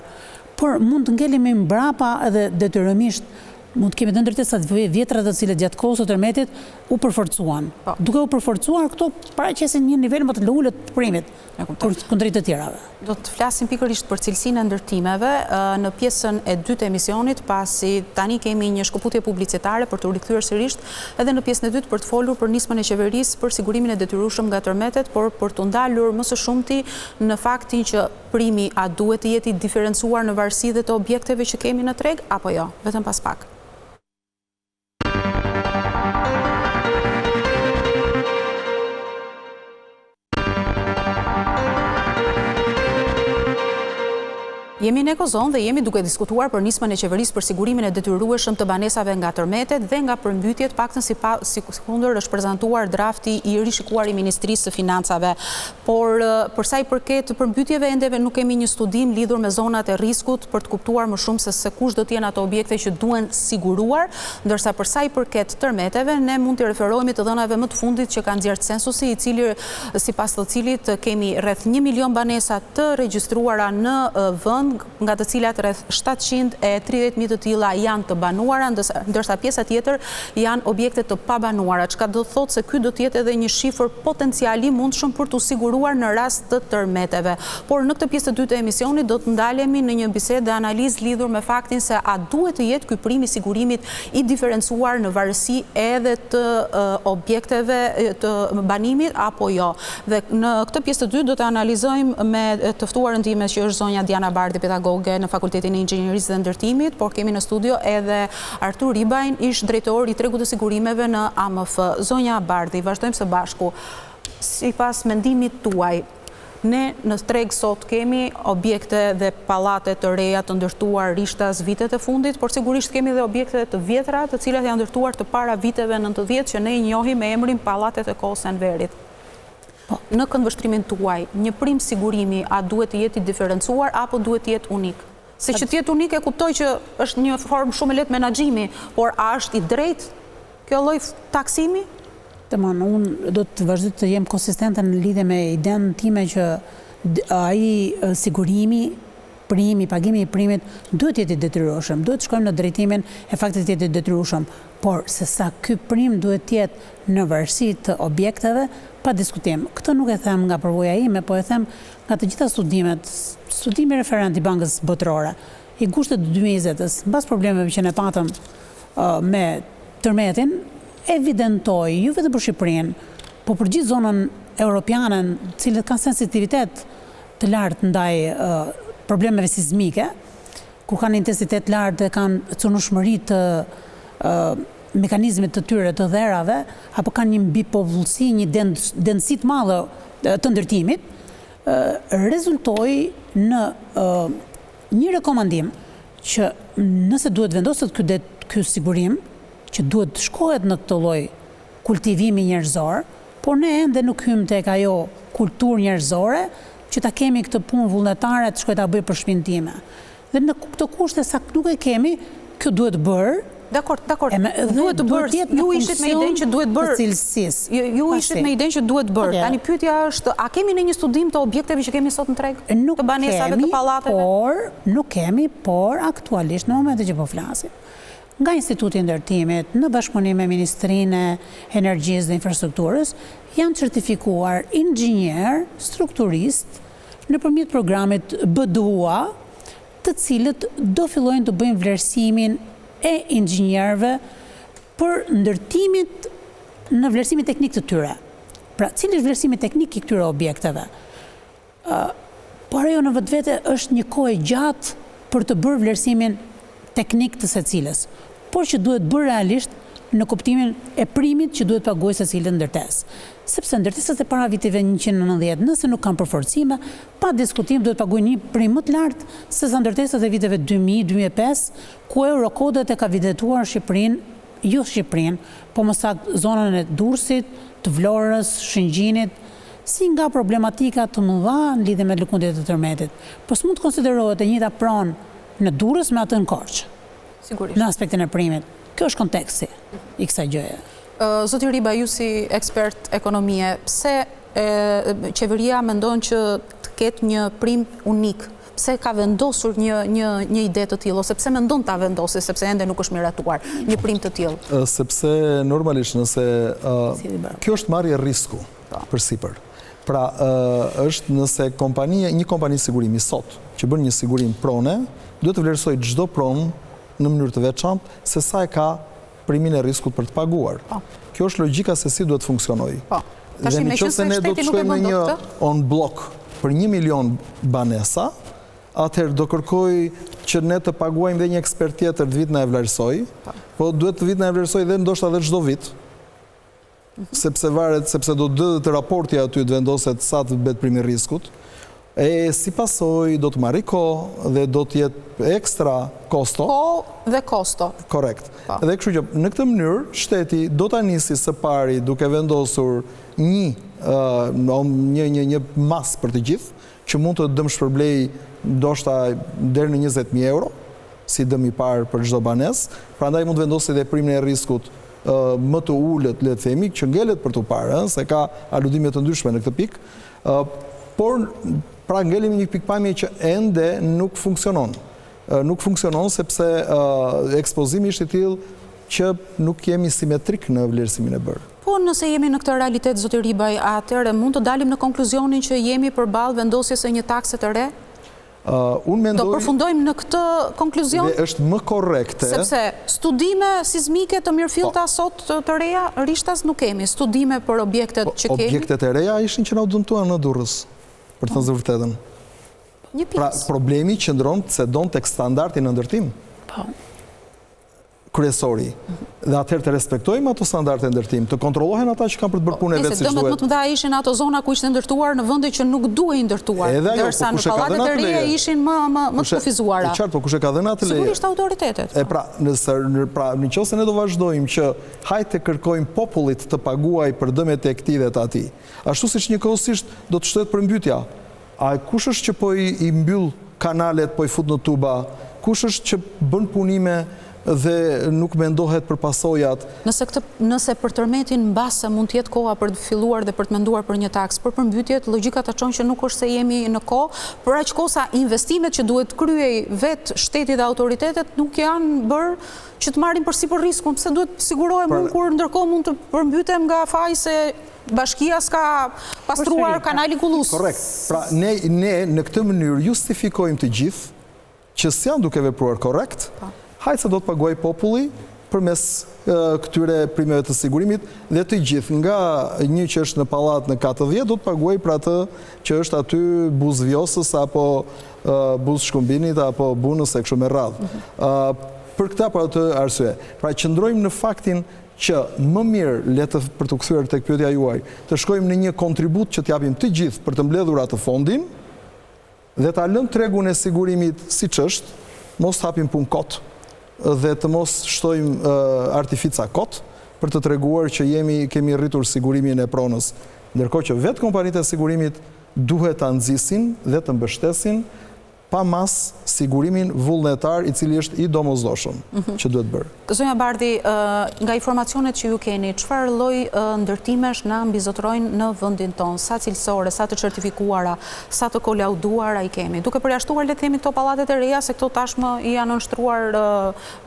por mund të ngelemi mbrapa edhe detyrimisht mund të kemi të ndërtesat vjetra të cilët gjatë kohës së tërmetit u përforcuan. Duke u përforcuar, këto paraqesin një nivel më të ulët të primit kundrejt të tjerave. Do të flasim pikërisht për cilësinë e ndërtimeve në pjesën e dytë të emisionit, pasi tani kemi një shkëputje publicitare për të rikthyer sërish edhe në pjesën e dytë për të folur për nismën e qeverisë për sigurimin e detyrueshëm nga tërmetet, por për të ndalur më së shumti në faktin që primi a duhet të jetë i diferencuar në varësi dhe të objekteve që kemi në treg apo jo, vetëm pas pak. Jemi në Ekozon dhe jemi duke diskutuar për nismën e qeverisë për sigurimin e detyrueshëm të banesave nga tërmetet dhe nga përmbytjet, paktën si kundër është prezantuar drafti i rishikuar i Ministrisë së Financave. Por për sa i përket përmbytjeve endeve nuk kemi një studim lidhur me zonat e riskut për të kuptuar më shumë se kush do të jenë ato objekte që duhen siguruar, ndërsa për sa i përket tërmeteve ne mund të referohemi të dhënave më të fundit që kanë nxjerrë censusi, i cili sipas të cilit kemi rreth 1 milion banesa të regjistruara në vend, nga të cilat rreth 730.000 të tilla janë të banuara, ndërsa pjesa tjetër janë objekte të pabanuara, çka do të thotë se ky do të jetë edhe një shifër potenciali mundshëm për të siguruar në rast të tërmeteve. Por në këtë pjesë të dytë të emisionit do të ndalemi në një bisedë dhe analizë lidhur me faktin se a duhet të jetë ky prim i sigurimit i diferencuar në varësi edhe të objekteve të banimit apo jo. Dhe në këtë pjesë të dytë do të analizojmë me të ftuarën time që është zonja Diana Bardhi, pedagoge në Fakultetin e Inxhinierisë dhe Ndërtimit, por kemi në studio edhe Artur Ribajn, ish drejtori i tregut të sigurimeve në AMF. Zonja Bardhi, vazhdojmë së bashku. Sipas mendimit tuaj, ne në treg sot kemi objekte dhe pallate të reja të ndërtuar rishtas vitet e fundit, por sigurisht kemi dhe objekte të vjetra të cilat janë ndërtuar të para viteve 90 që ne i njohim me emrin pallatet e kohës së Enverit. Në këndvështrimin tuaj, një prim sigurimi a duhet të jetë i diferencuar apo duhet të jetë unik? Se që të jetë unik e kuptoj që është një formë shumë e lehtë menaxhimi, por a është i drejtë kjo lloj taksimi? Unë do të vazhdoj të jem konsistente në lidhje me idenë time që ai sigurimi, primi, pagimi i primit duhet të jetë i detyrueshëm, duhet të shkojmë në drejtimin e faktit të jetë i detyrueshëm, por se sa ky prim duhet të jetë në varësi të objekteve, pa diskutim. Këtë nuk e them nga përvoja ime, po e them nga të gjitha studimet, studimi referent i Bankës Botërore, i ngushtë të 2020-s, mbas problemeve që ne patëm me tërmetin, evidentoi jo vetëm për Shqipërinë, po për gjithë zonën europiane, cilët kanë sensitivitet të lartë ndaj problemeve sismike, ku kanë intensitet lartë dhe kanë cunushmëri të mekanizmit të tyre të dherave, apo kanë një mbipovullsi, një densit madhe të ndërtimit, rezultoi në një rekomandim që nëse duhet vendoset ky sigurim, që duhet shkohet në këtë lloj kultivimi njerëzor, por ne ende nuk hym tek ajo kulturë njerëzore që ta kemi këtë punë vullnetare të shkoj ta bëj për shtëpinë time. Dhe në këtë kushte sa nuk e kemi, kjo duhet bërë. Dakor. Duhet të bërë. Ju ishit me idenë që duhet bërë. Cilësisë. Ju ishit me idenë që duhet bërë. Tani pyetja është, a kemi në një studim të objekteve që kemi sot në treg? Të banesave, të pallateve? Nuk kemi, por aktualisht në momentin që po flasim, nga Instituti i Ndërtimit, në bashkëpunim me Ministrinë e Energjisë dhe Infrastrukturës, janë certifikuar inxhinier, strukturist nëpërmjet programit BDUA, të cilët do fillojnë të bëjnë vlerësimin e inxhinierëve për ndërtimit në vlerësimin teknik të tyre. Pra, cili është vlerësimi teknik i këtyre objekteve? Por ajo në vetvete është një kohë gjatë për të bërë vlerësimin teknik të secilës, por që duhet bërë realisht në kuptimin e primit që duhet paguajë secili ndërtesë. Sepse ndërtesat e para viteve 1990, nëse nuk kanë përforcime, pa diskutim duhet paguajë një prim më të lartë se sa ndërtesat e viteve 2000-2005, ku Eurokodet e ka videtuar Shqipërinë, jo Shqipërinë, po më saktë zonën e Durrësit, të Vlorës, Shëngjinit, si nga problematika të mëdha në lidhje me lëkundjet e tërmetit. Po s'mund të konsiderohet e njëjta pronë në Durrës me atë në Korçë. Sigurisht. Në aspektin e primit. Kjo është konteksti i kësaj gjëje. Zoti Riba, ju si ekspert ekonomie, pse qeveria mendon që të ketë një prim unik pse ka vendosur një ide të tillë, ose pse mendon ta vendosë, sepse ende nuk është miratuar një prim të tillë? Sepse normalisht nëse kjo është marrje risku përsipër. Pra është nëse një kompani sigurimi sot që bën një sigurim prone, duhet të vlerësoj çdo pronë në mënyrë të veçantë se sa e ka primin e riskut për të paguar. Kjo është logjika se si duhet të funksionojë. Dhe nëse ne do të shkojmë në një on block për 1 milion banesa, atëherë do kërkoj që ne të paguajmë dhe një ekspert tjetër të vit na e vlerësoj, po duhet të vit na e vlerësoj dhe ndoshta edhe çdo vit. Sepse do të raporti aty të vendoset sa të bëhet primi i riskut. E si pasojë do të marrë kohë dhe do të jetë ekstra kosto. Kohë dhe kosto. Korrekt. Dhe kështu që në këtë mënyrë shteti do ta nisi së pari duke vendosur një mas për të gjithë që mund të dëmshpërblej ndoshta deri në 20.000 euro si dëm i parë për çdo banesë. Prandaj mund të vendosë edhe primin e riskut më të ulët, le të themi, që ngelet për të parë, se ka aludime të ndryshme në këtë pikë. Por pra ngelemi një pikpamje që ende nuk funksionon. Nuk funksionon sepse ekspozimi është i tillë që nuk jemi simetrik në vlerësimin e bërë. Po nëse jemi në këtë realitet, zoti Ribaj, atëherë mund të dalim në konkluzionin që jemi përballë vendosjes së një takse të re? Do përfundojmë në këtë konkluzion? Dhe është më korrekte. Sepse studime sismike të mirëfillta sot të reja, rishtas nuk kemi. Studime për objektet që kemi. Objektet e reja ishin që na u dëmtuan në Durrës, për të thënë vërtetën. Pra problemi qëndron se don tek standardi në ndërtim. Kryesori. Dhe atëherë të respektojmë ato standarde ndërtim, të kontrollohen ata që kanë për të bërë punën vetë siç duhet. Dëmet më të mëdha ishin ato zona ku ishte ndërtuar në vende që nuk duhej ndërtuar, ndërsa në pallatet e reja ishin më të kufizuara. Qartë, po kush e ka dhënë atë leje? Sigurisht autoritetet. Nëse ne do vazhdojmë që hajde të kërkojmë popullit të paguaj për dëmet e këtij dhe të atij. Ashtu siç njëkohësisht do të shtohet përmbytja. A kush është që po i mbyll kanalet, po i fut në tuba? Kush është që bën punime dhe nuk mendohet për pasojat? Nëse për tërmetin mbase mund të jetë koha për të filluar dhe për të menduar për një taks, për përmbytjet, logjika të çon që nuk është se jemi në kohë, por aq kohë sa investimet që duhet kryej vetë shteti dhe autoritetet nuk janë bërë që të marrin përsipër riskun, pse duhet sigurohemi kur ndërkohë mund të përmbytem nga faji se bashkia s'ka pastruar kanalin Kullus. Korrekt. Pra ne në këtë mënyrë justifikojmë të gjithë që s'janë duke vepruar korrekt. Hajtë se do të paguaj populli përmes këtyre primeve të sigurimit dhe të gjithë, nga një që është në pallat në 40, do të paguaj për atë që është aty buz vjosës, apo buz shkumbinit, apo bunës e kështu me radhë. Për këta për atë arsye. Pra qëndrojmë në faktin që më mirë për të kthyer tek pyetja juaj, të shkojmë në një kontribut që t'japim të gjithë për të mbledhur atë fondin dhe ta lëmë tregun e sigurimit siç është, mos hapim punë kot dhe të mos shtojmë artifica kot për të treguar që kemi rritur sigurimin e pronës. Ndërkohë që vetë kompanitë e sigurimit duhet ta nxisin dhe të mbështesin pa mas sigurimin vullnetar i cili është i domosdoshëm që duhet bërë. Zonja Bardhi, nga informacionet që ju keni, çfarë lloj ndërtimesh na mbizotrojnë në vendin tonë? Sa cilësore, sa të certifikuara, sa të kolauduara i kemi? Duke përjashtuar le të themi këto pallatet e reja, se këto tashmë i janë nënshtruar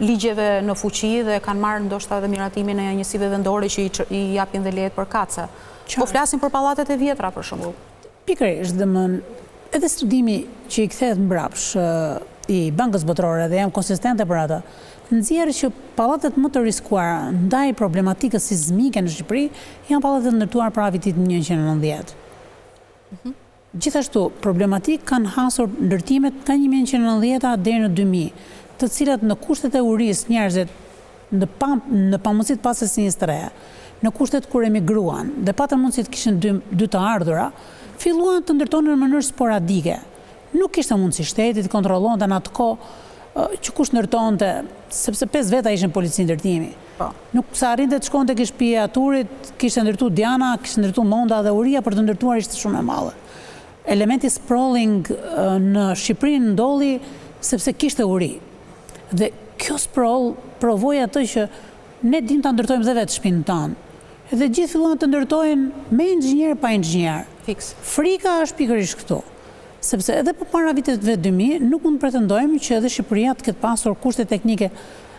ligjeve në fuqi dhe kanë marrë ndoshta edhe miratimin e njësive vendore që i japin dhe lejet për kace. Po flasim për pallatet e vjetra për shembull. Pikërisht, edhe studimi që i kthehet mbrapsht i Bankës Botërore dhe jam konsistente për atë, nxjerrë që pallatet më të rrezikuara ndaj problematikës sismike në Shqipëri janë pallatet ndërtuar para vitit 1990. Gjithashtu, problematik kanë hasur ndërtimet nga 1990 deri në 2000, të cilat në kushtet e urisë njerëzit në pamundësi të pasjes së një strehe, në kushtet kur emigruan dhe patën mundësi të kishin dy të ardhura, filluan të ndërtonin në mënyrë sporadike. Nuk kishte mundësi shteti të kontrollonte në atë kohë që kush ndërtonte, sepse 5 veta ishin polici ndërtimi. Nuk sa arrinte të shkonte ke shtëpia e Turit, kishte ndërtuar Diana, kishte ndërtuar Monda dhe uria për të ndërtuar ishte shumë e madhe. Elementi sprawling në Shqipëri ndolli sepse kishte uri. Dhe kjo sprawl provoi atë që ne dim ta ndërtojmë dhe vetë shtëpinë tonë. Dhe gjithë filluan të ndërtojnë me inxhinier pa inxhinier. Frika është pikërisht këtu. Sepse edhe për para viteve 2000 nuk mund pretendojmë që edhe Shqipëria të ketë pasur kushte teknike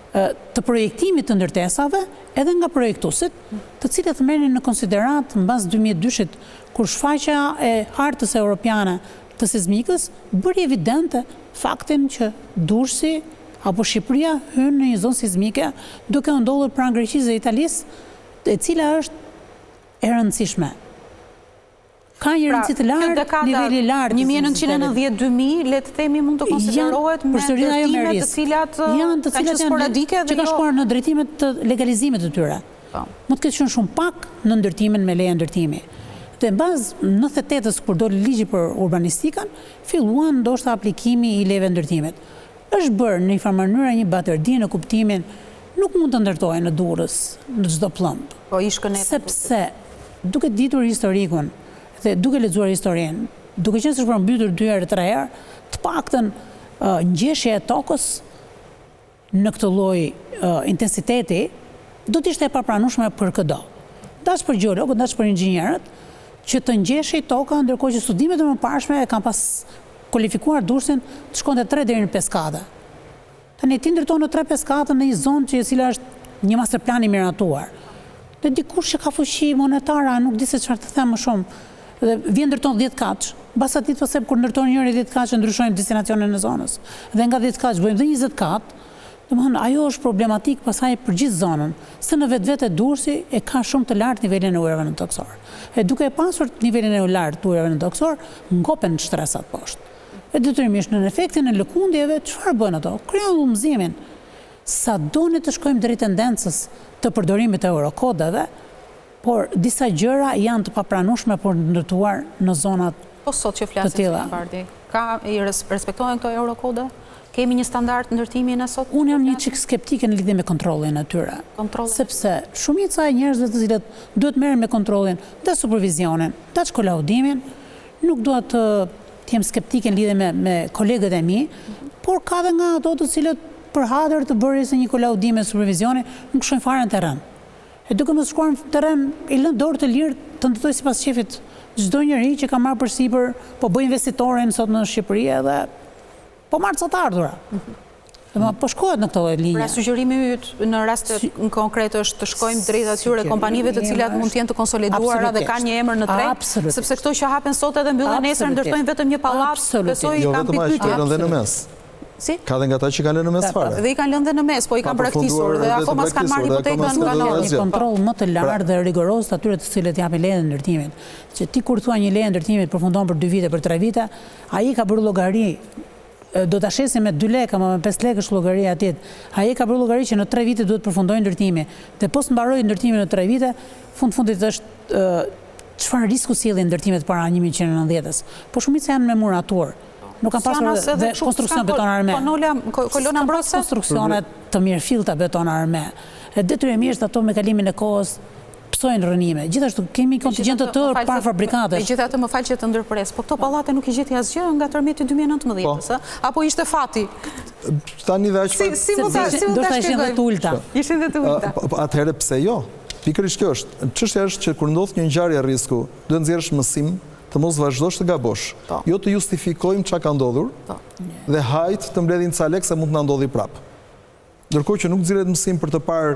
të projektimit të ndërtesave edhe nga projektuesit, të cilët merren në konsiderat mbas 2002-shit, kur shfaqja e hartës europiane të seizmikës bëri evidente faktin që Durrësi apo Shqipëria hyn në një zonë seizmike duke u ndodhur pranë Greqisë dhe Italisë, e cila është e rëndësishme. Ka një rëndësi të lartë, niveli i lartë. 1990-2000, le të themi, mund të konsiderohet me ndërtime të cilat kanë qenë sporadike që ka shkuar në drejtimet të legalizimit të tyre. Mund të ketë qenë shumë pak në ndërtimin me leje ndërtimi. Dhe bazë 98-ës kur doli ligji për urbanistikën, filluan ndoshta aplikimi i lejeve ndërtimit. Është bërë në një farë mënyrë një baterdi në kuptimin nuk mund të ndërtojë në Durrës në çdo plumb. Po ishkën sepse duke ditur historikun dhe duke lexuar historinë, duke qenë se është përmbytur 2 herë 3 herë, të paktën ngjeshja e tokës në këtë lloj intensiteti do të ishte e papranueshme për këdo. Dash për gjeologët, dash për inxhinierët, që të ngjeshej toka, ndërkohë që studimet e mëparshme e kanë pas kualifikuar Durrësin të shkonte 3 deri në 5 kate. Tani ti ndërton në 3-5 kate në një zonë që e cila është një masterplan i miratuar. Dhe dikush që ka fuqi monetare, nuk di se çfarë të them më shumë, dhe vjen ndërton 10 kaç. Mbas atij thosem kur ndërton njëri 10 kaç ndryshojmë destinacionin e zonës. Dhe nga 10 kaç bëjmë dhe 20 kat. Domethënë ajo është problematik pasaj për gjithë zonën, se në vetvete Durrësi e ka shumë të lartë nivelin e ujëve në toksor. E duke e pasur nivelin e lartë të ujëve në toksor, ngopen shtresat poshtë. E detyrimisht në efektin e lëkundjeve, çfarë bën ato? Krijon humbëzimin. Sa doni të shkojmë drejt tendencës të përdorimit të eurokodave, por disa gjëra janë të papranueshme për ndërtuar në zonat të tilla. Po sot që flasim Bardi, i respektohen këto eurokode? Kemi një standard ndërtimi në sot? Unë jam një çik skeptike në lidhje me kontrollin e tyre. Sepse shumica e njerëzve të cilët duhet merren me kontrollin dhe supervizionin, dhe kolaudimin, nuk dua të jem skeptike në lidhje me kolegët e mi, por ka dhe nga ato të cilët për hadër të bërjes së një kolaudimi e supervizioni nuk shkojnë fare në terren. E duke mos shkuar në terren, i lën dorë të lirë të ndërtojë sipas shefit çdo njeri që ka marrë përsipër, po bëj investitorin sot në Shqipëri edhe po marrë ca të ardhura. Po shkohet në këto linje. Pra sugjerimi yt në rast në konkret është të shkojmë drejt atyre kompanive të cilat mund të jenë të konsoliduara dhe kanë një emër në treg, sepse këto që hapen sot edhe mbyllen nesër ndërtojnë vetëm një pallat, besoj i kanë pikë dhe në mes. Si? Ka dhe nga ta që kanë lënë në mes fare. Dhe i kanë lënë dhe në mes, po i kanë braktisur dhe akoma s'kanë marrë hipotekën nga një kontroll më të lartë dhe rigoroz të atyre të cilët japin leje ndërtimit. Që ti kur thua një leje ndërtimit përfundon për 2 vite, për 3 vite, ai ka bërë llogari, do ta shesim me 2 lekë, ama me 5 lekësh llogaria atit. Ai ka bërë llogari që në 3 vite duhet përfundojë ndërtimi. Dhe pos mbaroi ndërtimin në 3 vite, fundit është çfarë risku sjellin ndërtimet para 1990-s. Po shumica janë me muratur. Nuk kanë pasur dhe konstruksion beton arme. Kolona mbrojtëse? Konstruksionet të mirëfillta beton arme. Detyrimisht ato me kalimin e kohës psojnë rënime. Gjithashtu kemi kontingjent të tërë parafabrikate. Megjithatë më fal që të ndërpres, po këto pallate nuk i gjeti asgjë nga tërmeti 2019-s, apo ishte fati? Tani dhe aq si mund ta ishin dhe të ulta. Ishin dhe të ulta. Atëherë pse jo? Pikërisht kjo është. Çështja është që kur ndodh një ngjarje rreziku, duhet nxjerrësh mësim të mos vazhdosh të gabosh. Jo të justifikojmë çka ka ndodhur dhe hajt të mbledhin ca lek se mund të na ndodhi prap. Ndërkohë që nuk nxirret mësim për të parë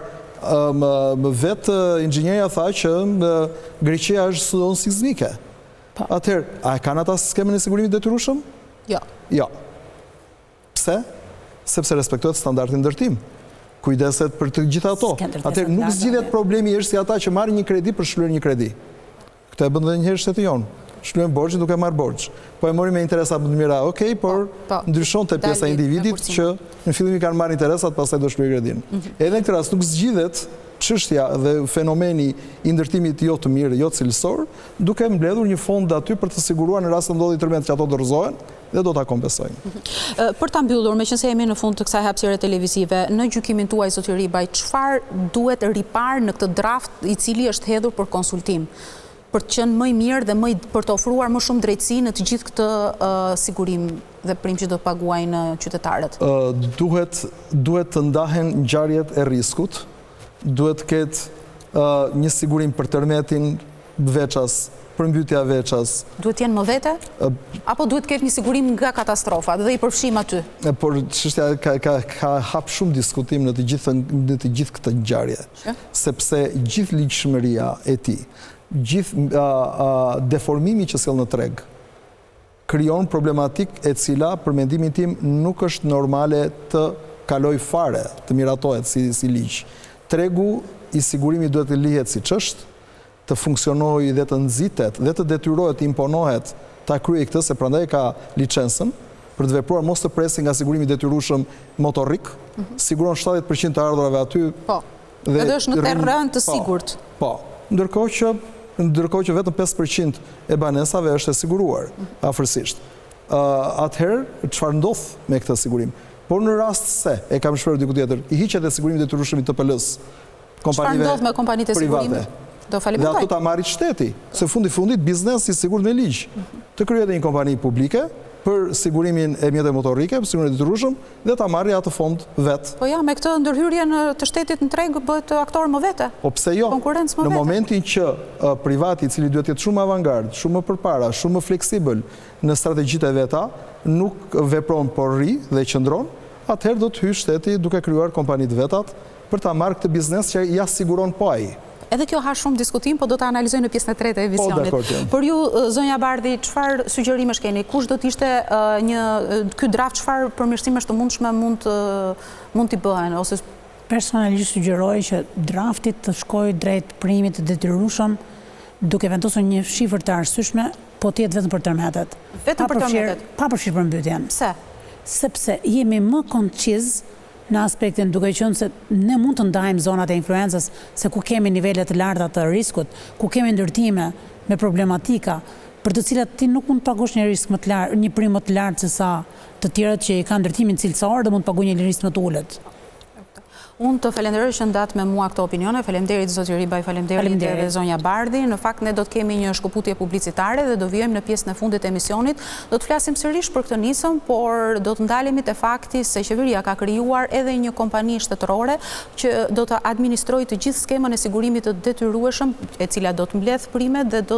vetë inxhinierja tha që Greqia është zonë seizmike. Atëherë, a kanë ata skemën e sigurimit detyrueshëm? Jo. Jo. Pse? Sepse respektohet standardi ndërtim. Kujdeset për të gjitha ato. Atëherë nuk zgjidhet problemi është si ata që marrin një kredi për shlyerë një kredi. Këtë e bën edhe një herë shteti jon. Shlyejmë borxhin duke marrë borxh. Po e mori me interesa më të mira, okay, por ndryshon te pjesa e individit që në fillim i kanë marrë interesat, pastaj do shlyej kredin. Edhe në këtë rast nuk zgjidhet çështja dhe fenomeni i ndërtimit jo të mirë, jo cilësor, duke mbledhur një fond aty për të siguruar në rast se ndodhi tërmet që ato dorëzohen dhe do ta kompensojnë. Për ta mbyllur, meqense jemi në fund të kësaj hapësire televizive, në gjykimin tuaj zoti Ribaj, çfarë duhet ripar në këtë draft i cili është hedhur për konsultim? Për të qenë më i mirë dhe për të ofruar më shumë drejtësi në të gjithë këtë sigurim dhe prim që do të paguajnë qytetarët? Duhet të ndahen ngjarjet e rrezikut, duhet të ketë një sigurim për tërmetin veças përmbytja veças. Duhet jenë më vete? Apo duhet ketë një sigurim nga katastrofat dhe i përfshim aty? Por çështja ka hap shumë diskutim në të gjithë këtë ngjarje. Sepse gjithë ligjshmëria e tij, gjithë deformimi që sjell në treg, krijon problematik e cila për mendimin tim nuk është normale të kaloj fare, të miratohet si ligj. Tregu i sigurimit duhet të lihet siç është, të funksionojë dhe të nxitet dhe të detyrohet, të imponohet ta kryejë këtë, se prandaj ka licencën për të vepruar, mos të presi nga sigurimi detyrueshëm motorrik, siguron 70% të ardhurave aty. Po. Edhe është në terren të sigurt. Po. Ndërkohë që vetëm 5% e banesave është e siguruar afërsisht. Atëherë çfarë ndodh me këtë sigurim? Por në rast se, e kam shprehur diku tjetër, i hiqet e sigurimi detyrueshëm i TPL-s, çfarë ndodh me kompanitë e sigurimit? Do dhe ato ta marrit shteti, se fundit biznes i sigurt me ligj. Të kryhet një kompani publike për sigurimin e mjeteve motorrike, për sigurimin e detyrueshëm, dhe ta marrë atë fond vet. Po ja, me këtë ndërhyrje të shtetit në treg bëhet aktor më vete. Po pse jo? Konkurrencë më vete. Në momentin që privati, i cili duhet të jetë shumë avangard, shumë më përpara, shumë më fleksibël në strategjitë e veta, nuk vepron por rri dhe qëndron, atëherë do të hyjë shteti duke krijuar kompanitë vetat për ta marrë këtë biznes që ja siguron po ai. Edhe kjo ha shumë diskutim, po do të analizoj në pjesën e tretë e emisionit. Por ju, zonja Bardhi, çfarë sugjerimesh keni? Kush do të ishte ky draft, çfarë përmirësimesh të mundshme mund t'i bëhen? Ose personalisht sugjeroj që drafti të shkojë drejt primit të detyrueshëm, duke vendosur një shifër të arsyeshme, po të jetë vetëm për tërmetet. Vetëm për tërmetet? Pa përfshirë përmbytjen. Pse? Sepse jemi më konciz në aspektin duke qenë se ne mund të ndajmë zonat e influencës, se ku kemi nivelet të larta të riskut, ku kemi ndërtime me problematika, për të cilat ti nuk mund të pagush një risk më të lartë, një prim më të lartë se sa të tjerët që i kanë ndërtimin cilësor dhe mund të paguajnë një risk më të ulët. Unë të falenderoj që ndatë me mua këto opinione, faleminderit zoti Ribaj, faleminderit edhe zonja Bardhi. Në fakt ne do të kemi një shkëputje publicitare dhe do vijojmë në pjesën e fundit të emisionit. Do të flasim sërish për këtë nisëm, por do të ndalemi te fakti se qeveria ka krijuar edhe një kompani shtetërore që do të administrojë të gjithë skemën e sigurimit të detyrueshëm, e cila do të mbledh primet dhe do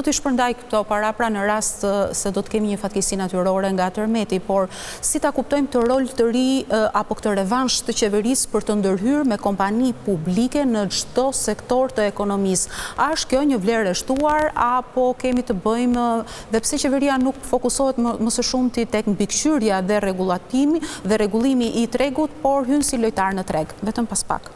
të shpërndaj këto para pra në rast se do të kemi një fatkeqësi natyrore nga tërmeti, por si ta kuptojmë të rol të ri apo këtë revansh të qeverisë për të ndërhyrë me kompani publike në çdo sektor të ekonomisë. A është kjo një vlerë e shtuar apo kemi të bëjmë dhe pse qeveria nuk fokusohet më së shumti tek mbikëqyrja dhe rregullimi i tregut, por hyn si lojtar në treg? Vetëm pas pak.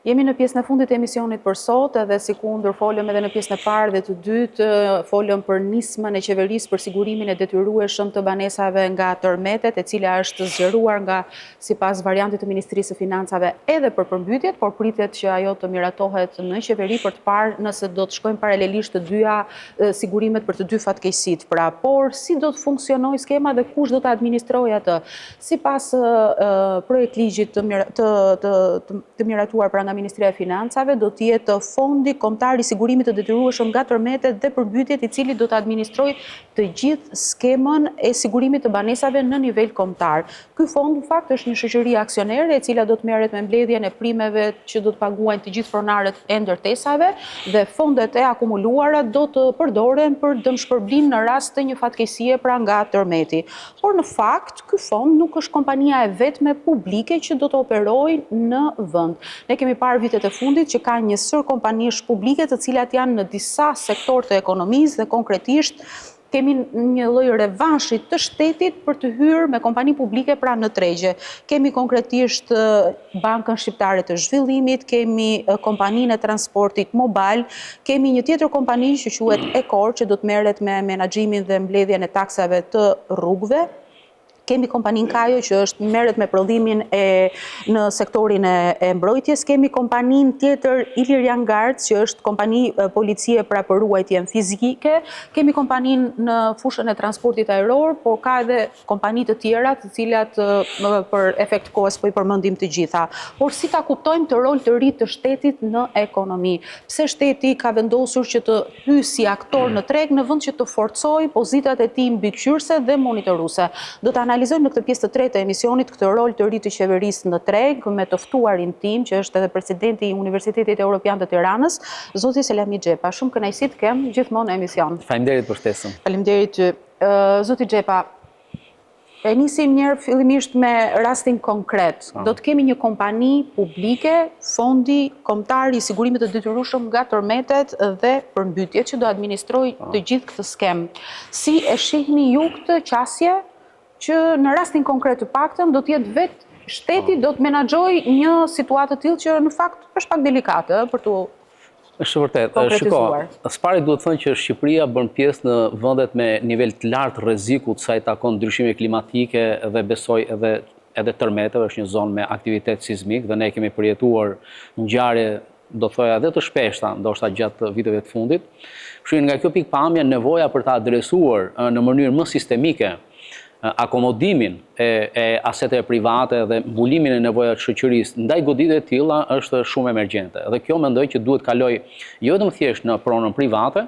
Jemi në pjesën e fundit e emisionit për sot, edhe si ku ndërfolëm edhe në pjesën e parë dhe të dytë, folëm për nismën e qeverisë për sigurimin e detyrueshëm të banesave nga tërmetet, e cila është zgjeruar nga sipas variantit të Ministrisë së Financave edhe për përmbytjet, por pritet që ajo të miratohet në qeveri për të parë nëse do të shkojmë paralelisht të dyja sigurimet për të dy fatkeqësitë. Pra, por si do të funksionojë skema dhe kush do të administrojë atë? Sipas projekt ligjit të miratuar pra nga Ministria e Financave, do të jetë fondi kombëtar i sigurimit të detyrueshëm nga tërmetet dhe përmbytjet, i cili do të administrojë të gjithë skemën e sigurimit të banesave në nivel kombëtar. Ky fond në fakt është një shoqëri aksionere e cila do të merret me mbledhjen e primeve që do të paguajnë të gjithë pronarët e ndërtesave dhe fondet e akumuluara do të përdoren për dëmshpërblim në rast të një fatkeqësie pra nga tërmeti. Por në fakt ky fond nuk është kompania e vetme publike që do të operojë në vend. Ne kemi parë vitet e fundit që ka një sër kompanish publike të cilat janë në disa sektor të ekonomisë dhe konkretisht kemi një lloj revanshi të shtetit për të hyrë me kompani publike pra në tregje. Kemi konkretisht Bankën Shqiptare të Zhvillimit, kemi kompaninë e transportit Mobile, kemi një tjetër kompani që quhet Ekor që do të merret me menaxhimin dhe mbledhjen e taksave të rrugëve. Kemi kompaninë Kajo që merret me prodhimin në sektorin e mbrojtjes, kemi kompaninë tjetër Ilirian Guards që është kompani policie pra për ruajtjen fizike, kemi kompaninë në fushën e transportit ajror, por ka edhe kompani të tjera të cilat për efekt kohës po i përmendim të gjitha. Por si ta kuptojmë të rol të ri të shtetit në ekonomi? Pse shteti ka vendosur që të hyjë si aktor në treg në vend që të forcojë pozitat e tij mbikëqyrëse dhe monitoruese? Do të analizojmë në këtë pjesë të tretë të emisionit këtë rol të ri të qeverisë në treg me të ftuarin tim që është edhe presidenti i Universitetit Evropian të Tiranës, zoti Selami Xhepa. Shumë kënaqësi të kem gjithmonë në emision. Faleminderit për ftesën. Faleminderit ty. Zoti Xhepa, e nisim njëherë fillimisht me rastin konkret. Do të kemi një kompani publike, fondi kombëtar i sigurimit të detyrueshëm nga tërmetet dhe përmbytjet që do administrojë të gjithë këtë skem. Si e shihni ju këtë qasje që në rastin konkret të paktën do të jetë vetë shteti do të menaxhojë një situatë të tillë që në fakt është pak delikate për tu Është vërtet. Shiko, së pari duhet thënë që Shqipëria bën pjesë në vendet me nivel të lartë rrezikut sa i takon ndryshimeve klimatike dhe besoj edhe tërmeteve, është një zonë me aktivitet sismik dhe ne kemi përjetuar ngjarje, do thoya edhe të shpeshta, ndoshta gjatë viteve të fundit. Kështu nga kjo pikpamje nevoja për ta adresuar në mënyrë më sistemike akomodimin e aseteve private dhe mbulimin e nevojave të shoqërisë ndaj goditjeve të tilla është shumë emergjente. Dhe kjo mendoj që duhet kaloj jo vetëm thjesht në pronën private,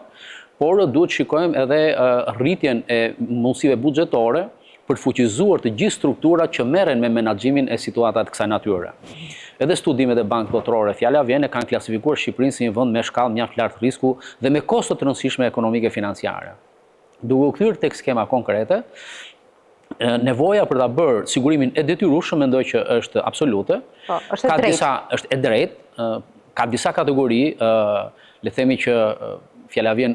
por duhet shikojmë edhe rritjen e mundësive buxhetore për të fuqizuar të gjithë strukturat që merren me menaxhimin e situatave të kësaj natyre. Edhe studimet e Bankës Botërore, fjala vjen, kanë klasifikuar Shqipërinë si një vend me shkallë mjaft lart risku dhe me kosto të rëndësishme ekonomike financiare. Duke u kthyer tek skema konkrete, nevoja për ta bërë sigurimin e detyrueshëm mendoj që është absolute. Është e drejtë, ka disa kategori, le themi që fjala vjen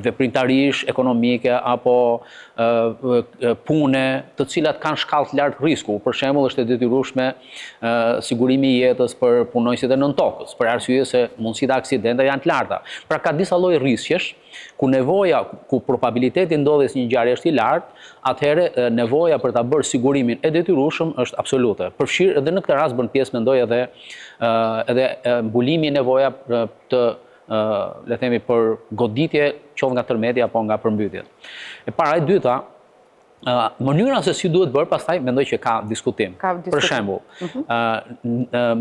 veprimtarish, ekonomike apo pune, të cilat kanë shkallë të lartë risku. Për shembull, është e detyrueshme sigurimi i jetës për punonjësit e nën tokës, për arsye se mundësitë e aksidenteve janë të larta. Pra ka disa lloje rrezikësh ku probabiliteti ndodhjes një ngjarje është i lartë, atëherë nevoja për ta bërë sigurimin e detyrueshëm është absolute. Përfshirë edhe në këtë rast bën pjesë mendoj edhe mbulimi nevoja të le themi për goditje qoftë nga tërmeti apo nga përmbytjet. E para e dyta, mënyra se si duhet bërë, pastaj mendoj që ka diskutim. Për shembull,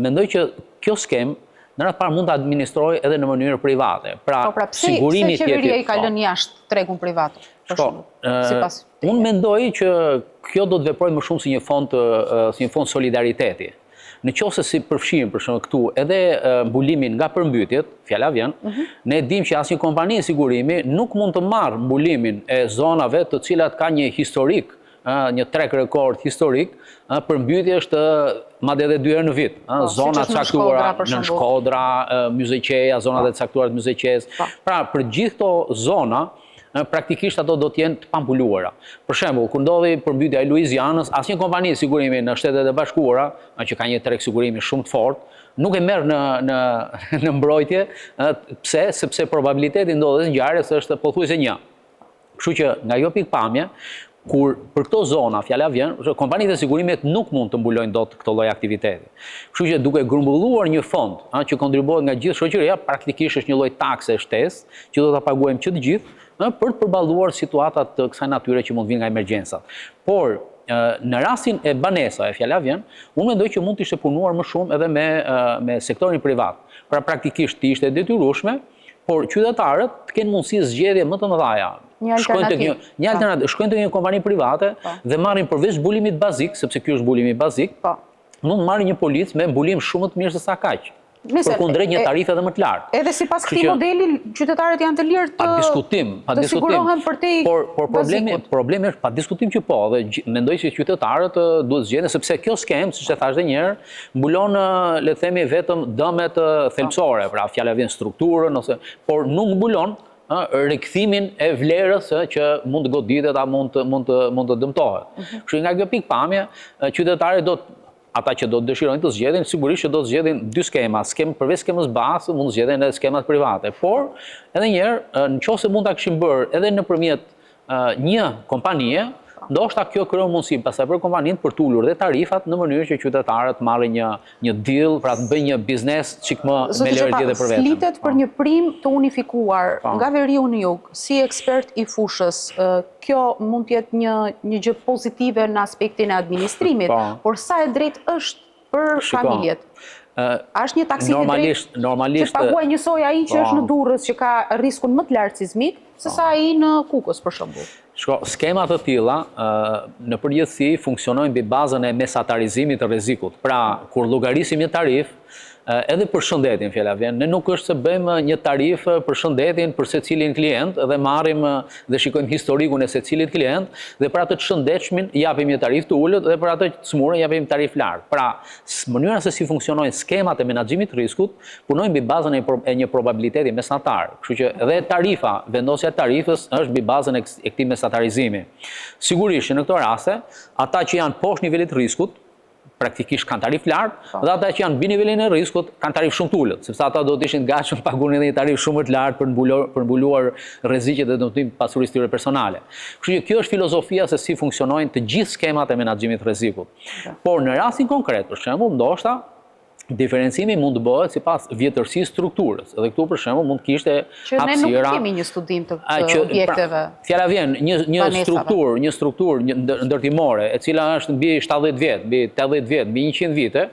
mendoj që kjo skem në radhë parë mund të administrojë edhe në mënyrë private. Pra, sigurimi pse qeveria i ka lënë jashtë tregun privat? Unë mendoj që kjo do të veprojë më shumë si një fond solidariteti. Në qoftë se si përfshijmë për shembull këtu edhe mbulimin nga përmbytjet, fjala vjen, ne dimë që asnjë kompani sigurimi nuk mund të marrë mbulimin e zonave të cilat ka një historik, një track record historik, përmbytje është madje edhe 2 herë në vit. Zona të caktuara në Shkodra, Myzeqeja, zonat e caktuara të Myzeqes. Pra, për gjithë këto zona, praktikisht ato do të jenë të pambuluara. Për shembull, kur ndodhi përmbytja e Luizianës, asnjë kompani sigurimi në Shtetet e Bashkuara, që ka një treg sigurimi shumë të fortë, nuk e merr në mbrojtje, pse? Sepse probabiliteti ndodhjes ngjarjes është pothuajse 1. Kështu që nga kjo pikpamje, kur për këto zona fjala vjen, kompanitë e sigurimit nuk mund të mbulojnë dot këtë lloj aktiviteti. Kështu që duke grumbulluar një fond që kontribuohet nga gjithë shoqëria, praktikisht është një lloj takse shtesë që do ta paguajmë që të gjithë për të përballuar situatat të kësaj natyre që mund vinë nga emergjencat. Por në rastin e banesave, fjala vjen, unë mendoj që mund të ishte punuar më shumë edhe me sektorin privat. Pra praktikisht të ishte detyrueshme, por qytetarët të kenë mundësi zgjedhje më të mëdha. Një alternativë, shkojnë të një kompani private dhe marrin përveç zbulimit bazik, sepse ky është zbulimi bazik, mund të marrin një policë me mbulim shumë të mirë se sa kaq. Përkundrejt një tarifë edhe më të lartë. Edhe sipas këtij modeli, qytetarët janë të lirë të sigurohen për te problemi është pa diskutim që po, dhe mendoj që qytetarët duhet zgjedhin sepse kjo skem, siç e thash edhe një herë, mbulon le të themi vetëm dëmet thelbësore, pra fjala vjen strukturën por nuk mbulon rikthimin e vlerës që mund të goditet apo mund të dëmtohet. Kështu nga kjo pikpamje, qytetarët ata që do të dëshirojnë të zgjedhin, sigurisht që do të zgjedhin 2 skema. Përveç skemës bazë, mund të zgjedhin edhe skemat private. Por, edhe një herë, nëse mund ta kishim bërë edhe nëpërmjet një kompanie, Ndoshta kjo krijon mundësi pastaj për kompaninë për të ulur dhe tarifat në mënyrë që qytetarët marrin një deal, pra të bëjnë një biznes çik më me lëri dhe për vetëm. Flitet për një prim të unifikuar nga veriu në jug, si ekspert i fushës, kjo mund të jetë një gjë pozitive në aspektin e administrimit, por sa e drejt është për familjet? Është një taksit i drejt që paguaj njësoj ai që është në Durrës, që ka riskun më të lartë sismik, sesa ai në Kukës, për shembull. Skemat të tilla në përgjithësi funksionojnë mbi bazën e mesatarizimit të rrezikut. Pra, kur llogarisim një tarif, edhe për shëndetin, fjala vjen, ne nuk është se bëjmë një tarifë për shëndetin për secilin klient dhe marrim dhe shikojmë historikun e secilit klient dhe për atë të shëndetshmin japim një tarifë të ulët dhe për atë të smurën japim tarifë lartë. Pra, mënyra se si funksionojnë skemat e menaxhimit të riskut punojnë mbi bazën e një probabiliteti mesatar. Kështu që edhe tarifa, vendosja e tarifës është mbi bazën e këtij mesatarizimi. Sigurisht që në këto raste, ata që janë poshtë nivelit të riskut praktikisht kanë tarif lartë dhe ata që janë mbi nivelin e riskut kanë tarif shumë të ulët, sepse ata do të ishin gatshëm të paguajnë edhe një tarif shumë të lartë për mbuluar rreziqet dhe dëmtimin e pasurisë tyre personale. Kështu që kjo është filozofia se si funksionojnë të gjithë skemat e menaxhimit të rrezikut. Por në rastin konkret, për shembull, ndoshta diferencimi mund të bëhet sipas vjetërsisë strukturës. Edhe këtu për shembull mund të kishte hapësira. Që ne nuk kemi një studim të objekteve. Fjala vjen një strukturë ndërtimore e cila është mbi 70 vjet, mbi 80 vjet, mbi 100 vite,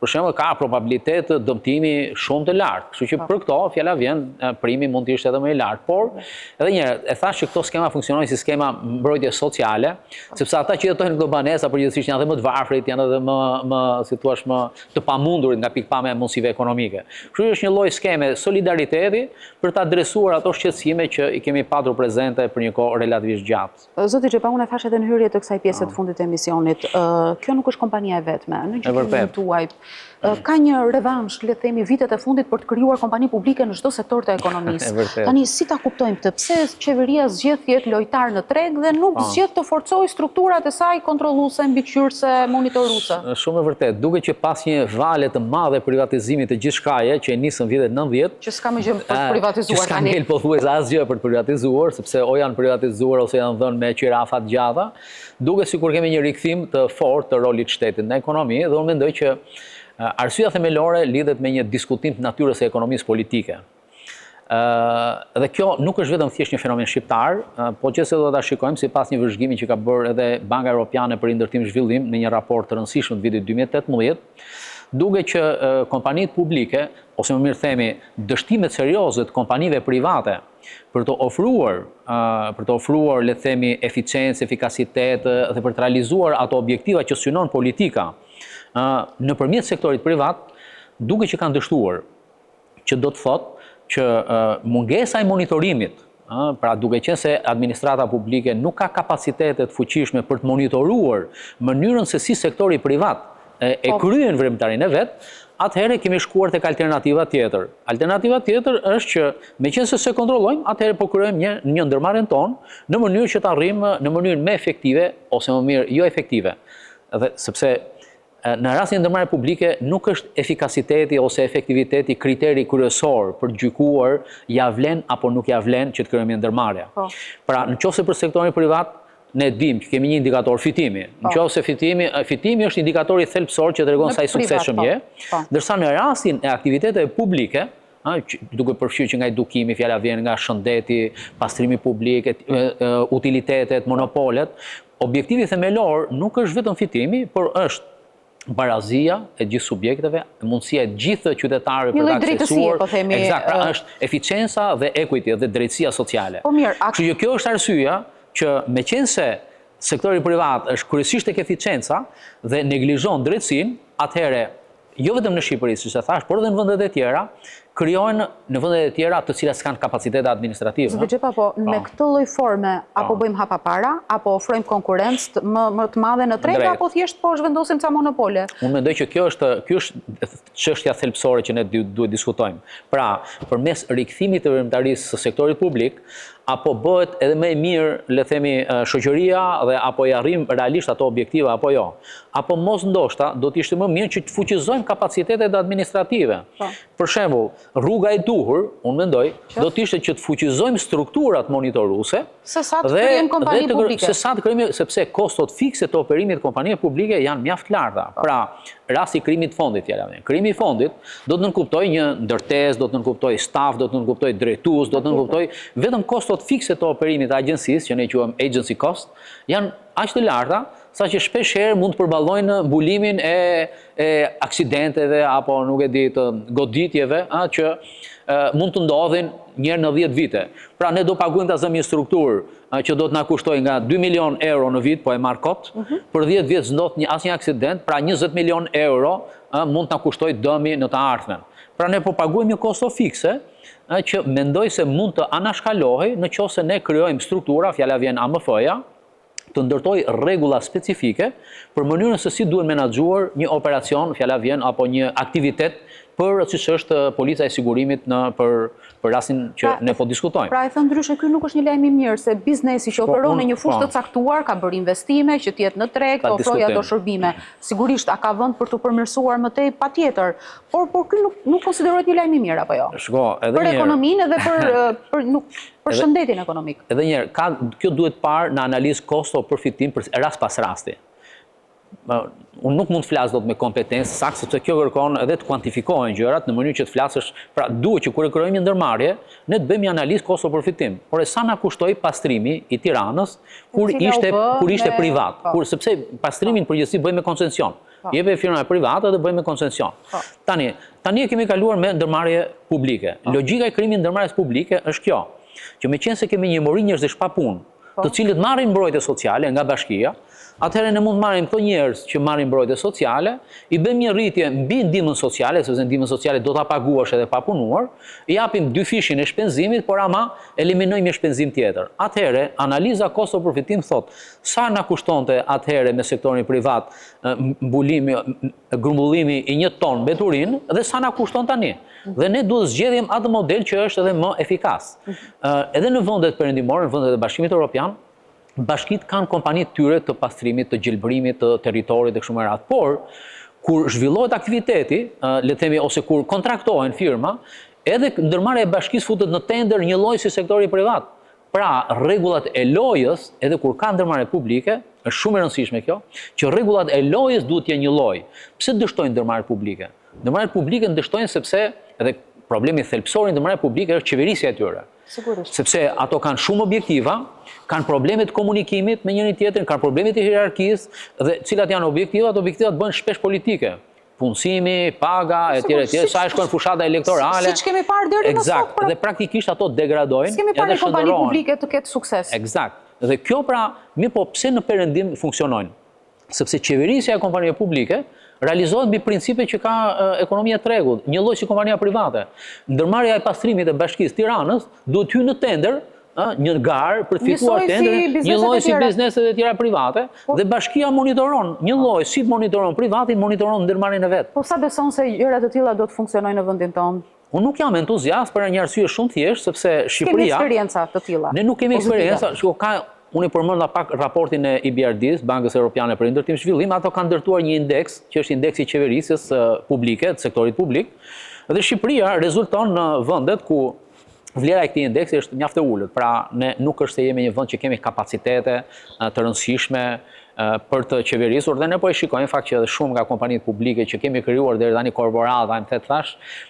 për shembull ka probabilitet të dëmtimi shumë të lartë. Kështu që për këto fjala vjen primi mund të ishte edhe më i lartë, por edhe një herë e thash që këto skema funksionojnë si skema mbrojtje sociale, sepse ata që jetojnë në këto banesa përgjithsisht janë edhe më të varfrit, janë edhe më si thua më të pamundurit nga pikpamja e mundësive ekonomike. Kështu që është një lloj skeme solidariteti për të adresuar ato shqetësime që i kemi patur prezente për një kohë relativisht gjatë. Zoti Xhepa, unë e thash edhe në hyrje të kësaj pjese të fundit të emisionit, kjo nuk është kompania e vetme, në gjykimin tuaj. Ka një revansh, le të themi, vitet e fundit për të krijuar kompani publike në çdo sektor të ekonomisë. Tani si ta kuptojmë këtë? Pse qeveria zgjedh të jetë lojtar në treg dhe nuk zgjedh të forcojë strukturat e saj kontrolluese, mbikëqyrëse, monitoruese? Shumë e vërtet. Duket që pas një vale të madhe privatizimit të gjithçkaje që e nisën vitet 90, që s'ka më gjë për të privatizuar tani. Që s'ka ngel pothuajse asgjë për të privatizuar, sepse o janë privatizuar ose janë dhënë me qirafa të gjata, duket sikur kemi një rikthim të fortë të rolit të shtetit në ekonomi dhe unë mendoj që arsyeja themelore lidhet me një diskutim të natyrës e ekonomisë politike. Dhe kjo nuk është vetëm thjesht një fenomen shqiptar, po që se do ta shikojmë sipas një vëzhgimi që ka bërë edhe Banka Evropiane për Ndërtim dhe Zhvillim në një raport të rëndësishëm të vitit 2018, duke që kompanitë publike, ose më mirë themi, dështimet serioze të kompanive private për të ofruar, le të themi, eficiencë, efikasitet dhe për të realizuar ato objektiva që synon politika në përmjet sektorit privat, duke që kanë dështuar, që do të thotë që mungesa e monitorimit, pra duke qenë se administrata publike nuk ka kapacitetet fuqishme për të monitoruar mënyrën se si sektori privat e kryen vrimtarin e vet, atëherë kemi shkuar tek alternativa tjetër. Alternativa tjetër është që meqense se kontrollojmë, atëherë po kryejmë një ndërmarrjen tonë në mënyrë që të arrijmë në mënyrë më efektive ose më mirë jo efektive. Dhe sepse në rastin e ndërmarrjeve publike nuk është efikasiteti ose efektiviteti kriteri kryesor për të gjykuar ja vlen apo nuk ja vlen që të kryejmë ndërmarrje. Pra, nëse për sektorin privat ne dim që kemi një indikator fitimi. Nëse fitimi është indikatori thelbësor që tregon sa i suksesshëm je, ndërsa në rastin e aktiviteteve publike, duke përfshirë që nga edukimi, fjala vjen nga shëndeti, pastrimi publik, utilitetet, monopolet, objektivi themelor nuk është vetëm fitimi, por është barazia e gjithë subjekteve, mundësia e gjithë qytetarëve për të aksesuar, pra është eficienca dhe equity dhe drejtësia sociale. Kështu që kjo është arsyeja që meqense sektori privat është kryesisht tek eficienca dhe neglizhon drejtësinë, atëherë jo vetëm në Shqipëri, siç e thash, por edhe në vendet e tjera, krijojnë në vendet e tjera të cilat s'kanë kapacitete administrative. Zoti Xhepa, po me këtë lloj forme apo bëjmë hapa para, apo ofrojmë konkurrencë më të madhe në treg, apo thjesht po zhvendosim ca monopole? Unë mendoj që kjo është çështja thelbësore që ne duhet diskutojmë. Pra, përmes rikthimit të veprimtarisë së sektorit publik, apo bëhet edhe më e mirë, le themi, shoqëria dhe apo i arrim realisht ato objektiva apo jo. Apo mos ndoshta do të ishte më mirë që të fuqizojmë kapacitetet administrative. Për shembull, rruga e duhur, unë mendoj, do të ishte që të fuqizojmë strukturat monitoruese se sa të krijojmë kompani publike. Se sa të krijojmë, sepse kostot fikse të operimit të kompanive publike janë mjaft larta. Pra, rasti i krijimit të fondit, krijimi i fondit do të nënkuptojë një ndërtesë, do të nënkuptojë staf, do të nënkuptojë drejtues, do të nënkuptojë vetëm kostot fikse të operimit të agjencisë, që ne quajmë agency cost, janë aq të larta sa që shpesh herë mund të përballojnë mbulimin e aksidenteve apo nuk e di të goditjeve që mund të ndodhin njërë në 10 vite. Pra ne do paguajmë ta zëmë një strukturë që do të na kushtojë nga 2 milion euro në vit, po e marr kot, për 10 vjet s'ndodh asnjë aksident, pra 20 milion euro mund të na kushtojë dëmi në të ardhmen. Pra ne po paguajmë një kosto fikse që mendoj se mund të anashkalohej nëse ne krijojmë struktura, fjala vjen AMF-ja, të ndërtoj rregulla specifike për mënyrën se si duhet menaxhuar një operacion, fjala vjen, apo një aktivitet për siç është policia e sigurimit për rastin që ne po diskutojmë. Pra e thënë ndryshe, ky nuk është një lajm i mirë, se biznesi që operon në një fushë të caktuar ka bërë investime që të jetë në treg, të ofrojë ato shërbime. Sigurisht a ka vend për të përmirësuar më tej, patjetër, por ky nuk konsiderohet një lajm i mirë apo jo? Shko, edhe për ekonominë edhe për shëndetin ekonomik. Edhe një herë, kjo duhet parë në analizë kosto përfitim për rast pas rasti. Unë nuk mund të flas dot me kompetencë saktë, sepse kjo kërkon edhe të kuantifikohen gjërat në mënyrë që të flasësh, pra duhet që kur e krijojmë një ndërmarrje, ne të bëjmë një analizë kosto-përfitim. Por sa na kushtoi pastrimi i Tiranës kur ishte privat, sepse pastrimin përgjithësi bëjmë me koncesion. Jepë firma private dhe bëjmë me koncesion. Tani e kemi kaluar me ndërmarrje publike. Logjika e krijimit ndërmarrjes publike është kjo, që meqense kemi një mori njerëzish pa punë, të cilët marrin mbrojtje sociale nga bashkia, atëherë ne mund të marrim këto njerëz që marrin mbrojtje sociale, i bëjmë një rritje mbi ndihmën sociale, sepse ndihmën sociale do ta paguash edhe pa punuar, i japim 2 fishin e shpenzimit, por ama eliminojmë një shpenzim tjetër. Atëherë, analiza kosto-përfitim thot, sa na kushtonte atëherë me sektorin privat mbulimi, grumbullimi i 1 ton mbeturin dhe sa na kushton tani. Dhe ne duhet zgjedhim atë model që është edhe më efikas. Edhe në vendet perëndimore, në vendet e Bashkimit Evropian, bashkitë kanë kompanitë tyre të pastrimit, të gjelbërimit, të territorit dhe kështu me radhë. Por, kur zhvillohet aktiviteti, le të themi, ose kur kontraktohen firma, edhe ndërmarrja e bashkisë futet në tender një lloj si sektori privat. Pra, rregullat e lojës, edhe kur ka ndërmarrje publike, është shumë e rëndësishme kjo, që rregullat e lojës duhet të jenë një lloj. Pse dështojnë ndërmarrjet publike? Ndërmarrjet publike dështojnë sepse edhe problemi thelbësor i ndërmarrjeve publike është qeverisja e tyre. Sigurisht. Sepse ato kanë shumë objektiva, kanë probleme të komunikimit me njëri tjetrin, kanë probleme të hierarkisë dhe cilat janë objektivat bëhen shpesh politike. Punësimi, paga, etj, sa e shkojnë fushata elektorale. Siç kemi parë deri në sot. Dhe praktikisht ato degradojnë. Kemi parë kompani publike të ketë sukses. Eksakt. Dhe kjo pra, po pse në perëndim funksionojnë? Sepse qeverisja e kompanive publike realizohet mbi principe që ka ekonomia e tregut, një lloj si kompania private. Ndërmarrja e pastrimit e Bashkisë Tiranës duhet hyrë në tender, një garë për të fituar tenderin, një lloj si bizneset e tjera private, dhe bashkia monitoron, një lloj si monitoron privatin, monitoron ndërmarrjen e vet. Po sa beson se gjëra të tilla do të funksionojnë në vendin tonë? Unë nuk jam entuziast për një arsye shumë thjeshtë, sepse Shqipëria... Kemi eksperjenca të tilla. Ne nuk kemi eksperjenca, unë i përmenda pak raportin e EBRD-s, Bankës Evropiane për Ndërtim Zhvillim, ato kanë ndërtuar një indeks, që është indeksi i qeverisjes publike, të sektorit publik, dhe Shqipëria rezulton në vendet ku vlera e këtij indeksi është mjaft e ulët. Pra, ne nuk është se jemi një vend që kemi kapacitete të rëndësishme për të qeverisur, dhe ne po e shikojmë fakt që edhe shumë nga kompanitë publike që kemi krijuar deri tani korporata,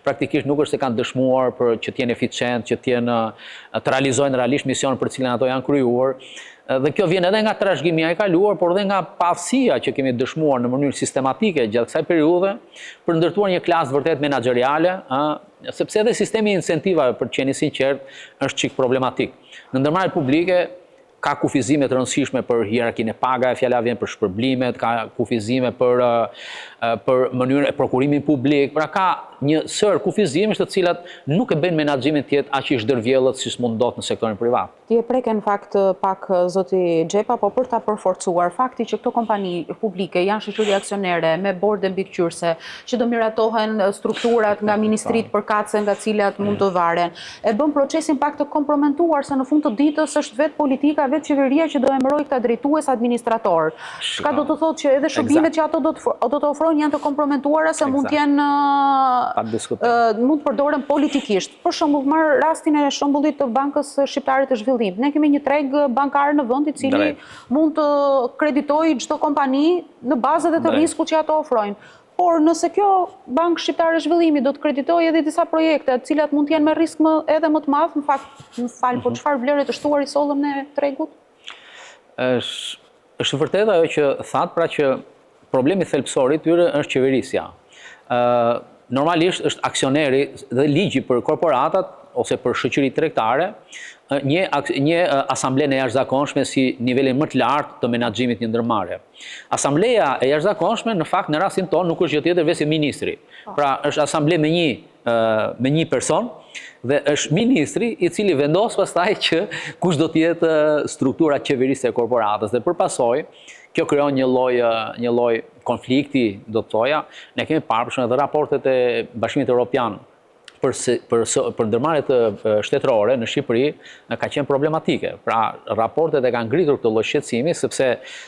praktikisht nuk është se kanë dëshmuar për që të jenë eficient, që të realizojnë realisht misionin për cilën ato janë krijuar. Dhe kjo vjen edhe nga trashëgimia e kaluar, por edhe nga pafësia që kemi dëshmuar në mënyrë sistematike gjatë kësaj periudhe për ndërtuar një klasë vërtet menaxheriale, sepse edhe sistemi i incentivave, për të qenë sinqert, është çik problematik. Në ndërmarrjet publike ka kufizime të rëndësishme për hierarkinë e pagave, fjala vjen për shpërblimet, ka kufizime për mënyrën e prokurimit publik, pra ka një sër kufizimesh të cilat nuk e bëjnë menaxhimin të jetë aq i zhdërvjellët si s'mund ndodh në sektorin privat. Ti e preke në fakt pak zoti Xhepa, po për ta përforcuar fakti që këto kompani publike janë shoqëri aksionere me borde mbikëqyrëse, që do miratohen strukturat nga ministrit përkatëse nga cilat mund të varen, e bën procesin pak të komprometuar, se në fund të ditës është vetë politika, vetë qeveria që do emëroj këta drejtues administrator. Çka do të thotë që edhe shërbimet që ato do të ofrojnë janë të komprometuara, se mund të jenë mund të përdoren politikisht. Për shembull, marr rastin e shembullit të Bankës Shqiptare të Zhvillimit. Ne kemi një treg bankar në vend i cili mund të kreditojë çdo kompani në bazë të riskut që ato ofrojnë. Por nëse kjo Bankë Shqiptare e Zhvillimit do të kreditojë edhe disa projekte, të cilat mund të jenë me risk edhe më të madh, po çfarë vlerë të shtuar i sollëm në tregut? Është vërtet ajo që thatë, pra që problemi thelbësor i tyre është qeverisja. Normalisht është aksioneri dhe ligji për korporatat ose për shoqëritë tregtare, një asamble e jashtëzakonshme si nivelin më të lartë të menaxhimit një ndërmarrje. Asambleja e jashtëzakonshme në fakt në rastin tonë nuk është gjë tjetër veçse ministri. Pra është asamble me një person dhe është ministri i cili vendos pastaj që kush do të jetë struktura qeverisë e korporatës dhe përpasoj kjo krijon një lloj konflikti, do të thoja. Ne kemi parë për shembull edhe raportet e Bashkimit Evropian për ndërmarrjet shtetërore në Shqipëri ka qenë problematike. Pra, raportet e kanë ngritur këtë lloj shqetësimi sepse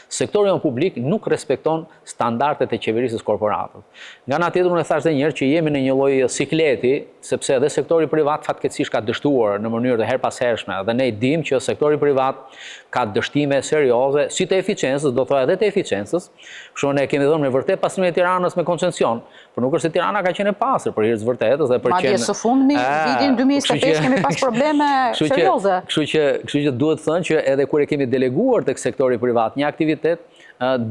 sektori publik nuk respekton standardet e qeverisës korporatës. Nga ana tjetër unë thash edhe një herë që jemi në një lloj sikleti, sepse edhe sektori privat fatkeqësisht ka dështuar në mënyrë të herpashershme dhe ne dimë që sektori privat ka dështime serioze si të eficiencës, do thoya edhe të eficiencës. Kështu ne kemi dhënë me vërtet pastrimin e Tiranës me koncesion, por nuk është se Tirana ka qenë e pastër për hir të vërtetës dhe për qenë së fundmi, vitin 2025 kemi pas probleme serioze. Kështu që duhet të thënë që edhe kur e kemi deleguar tek sektori privat një aktivitet,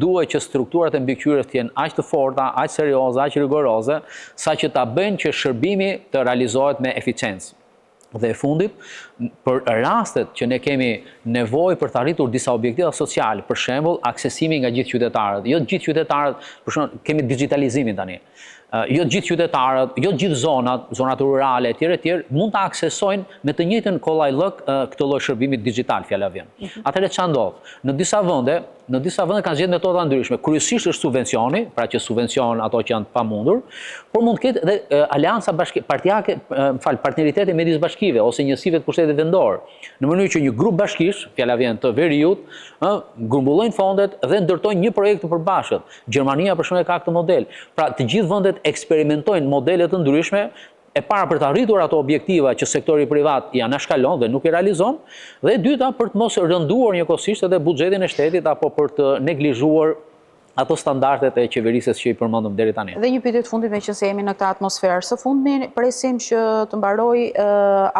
duhet që strukturat e mbikëqyrjes të jenë aq të forta, aq serioze, aq rigoroze, saqë ta bëjnë që shërbimi të realizohet me eficiencë. Dhe e fundit, për rastet që ne kemi nevojë për të arritur disa objektiva sociale, për shembull, aksesimi nga gjithë qytetarët. Jo të gjithë qytetarët, për shembull, kemi digitalizimin tani. Jo të gjithë qytetarët, jo të gjithë zonat rurale etj. Mund ta aksesojnë me të njëjtën kollajllëk këtë lloj shërbimi digital, fjala vjen. Atëherë çfarë ndodh? Në disa vende kanë zgjedhur metoda ndryshme. Kryesisht është subvencioni, pra që subvencion ato që janë të pamundur, por mund të ketë edhe aleanca partijake, partneritete midis bashkive ose njësive të pushtetit vendor, në mënyrë që një grup bashkish, fjala vjen të veriut, grumbullojnë fondet dhe ndërtojnë një projekt të përbashkët. Gjermania për shembull ka këtë model. Pra të gjithë vendet eksperimentojnë modele të ndryshme, e para për të arritur ato objektiva që sektori privat ja anashkalon dhe nuk i realizon, dhe e dyta për të mos rënduar njëkohësisht edhe buxhetin e shtetit apo për të neglizhuar ato standardet e qeverisës që i përmendëm deri tani. Dhe një pyetje të fundit, meqense jemi në këtë atmosferë së fundmi, presim që të mbaroj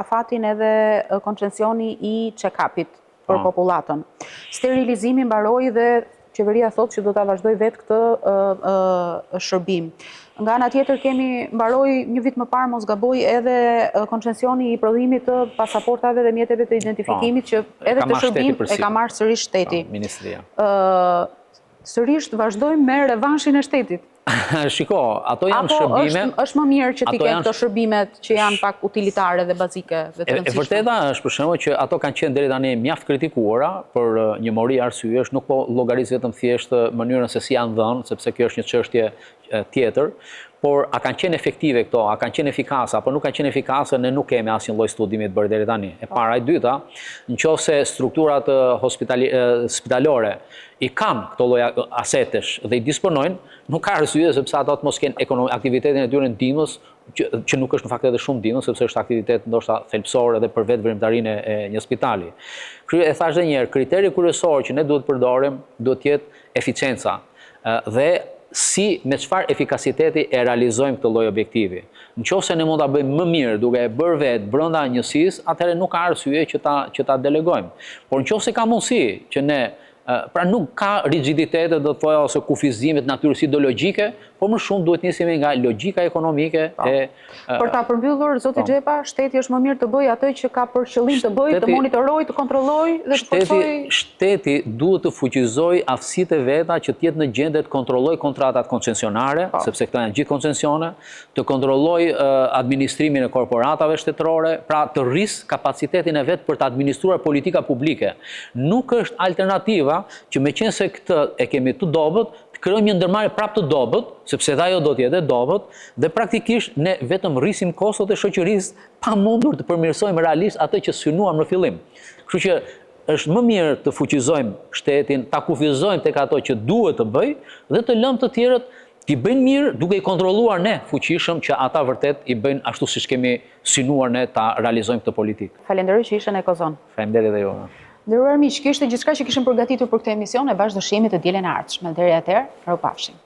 afatin edhe koncencioni i check-upit për popullatën. Sterilizimi mbaroi dhe qeveria thotë që do ta vazhdoj vetë këtë shërbim. Nga ana tjetër kemi mbaroi një vit më parë mos gaboj edhe koncencioni i prodhimit të pasaportave dhe mjeteve të identifikimit që edhe këtë shërbim e ka marrë sërish shteti. Ministria. Sërish vazhdojmë me revanshin e shtetit. Shiko, ato janë shërbime. Apo është më mirë që ti ke këto shërbimet që janë pak utilitare dhe bazike dhe të rëndësishme. E vërteta është për shembull që ato kanë qenë deri tani mjaft kritikuara për një mori arsyesh, nuk po llogaris vetëm thjesht mënyrën se si janë dhënë, sepse kjo është një çështje tjetër, por a kanë qenë efektive këto, a kanë qenë efikase, apo nuk kanë qenë efikase, ne nuk kemi asnjë lloj studimi të bërë deri tani. E para, e dyta, nëse strukturat spitalore i kanë këto lloj asetesh dhe i disponojnë, nuk ka arsye sepse ato të mos kenë aktivitetin e tyre ndihmës, që nuk është në fakt edhe shumë ndihmës, sepse është aktivitet ndoshta thelbësor edhe për vetë vrimtarinë e një spitali. E thash edhe një herë, kriteri kryesor që ne duhet të përdorim duhet të jetë eficienca dhe si me çfarë efikasiteti e realizojmë këtë lloj objektivi. Nëse ne mund ta bëjmë më mirë duke e bërë vetë brenda njësisë, atëherë nuk ka arsye që ta delegojmë. Por nëse ka mundësi që ne pra nuk ka rigiditete do të thoya ose kufizimet natyrës ideologjike, por më shumë duhet nisemi nga logjika ekonomike Për ta përmbyllur, zoti Xhepa, shteti është më mirë të bëjë atë që ka për qëllim të bëjë, të monitorojë, të kontrollojë dhe të forcojë. Shteti duhet të fuqizojë aftësitë e veta që të jetë në gjendje të kontrollojë kontratat koncesionare, sepse këto janë gjithë koncesione, të kontrollojë administrimin e korporatave shtetërore, pra të rrisë kapacitetin e vet për të administruar politika publike. Nuk është alternativa që meqense këtë e kemi të dobët, krijojmë një ndërmarrje prapë të dobët, sepse dhe ajo do të jetë e dobët, dhe praktikisht ne vetëm rrisim kostot e shoqërisë pa mundur të përmirësojmë realisht atë që synuam në fillim. Kështu që është më mirë të fuqizojmë shtetin, ta kufizojmë tek ato që duhet të bëj dhe të lëmë të tjerët Ti bëjnë mirë duke i kontrolluar ne fuqishëm që ata vërtet i bëjnë ashtu siç kemi synuar ne ta realizojmë këtë politikë. Falenderoj që ishe në Ekozon. Faleminderit edhe ju. Nderuar miq, kjo ishte gjithçka që kishim përgatitur për këtë emision e bashkëdëshimit të dielën e ardhshme. Deri atëherë, mirupafshim.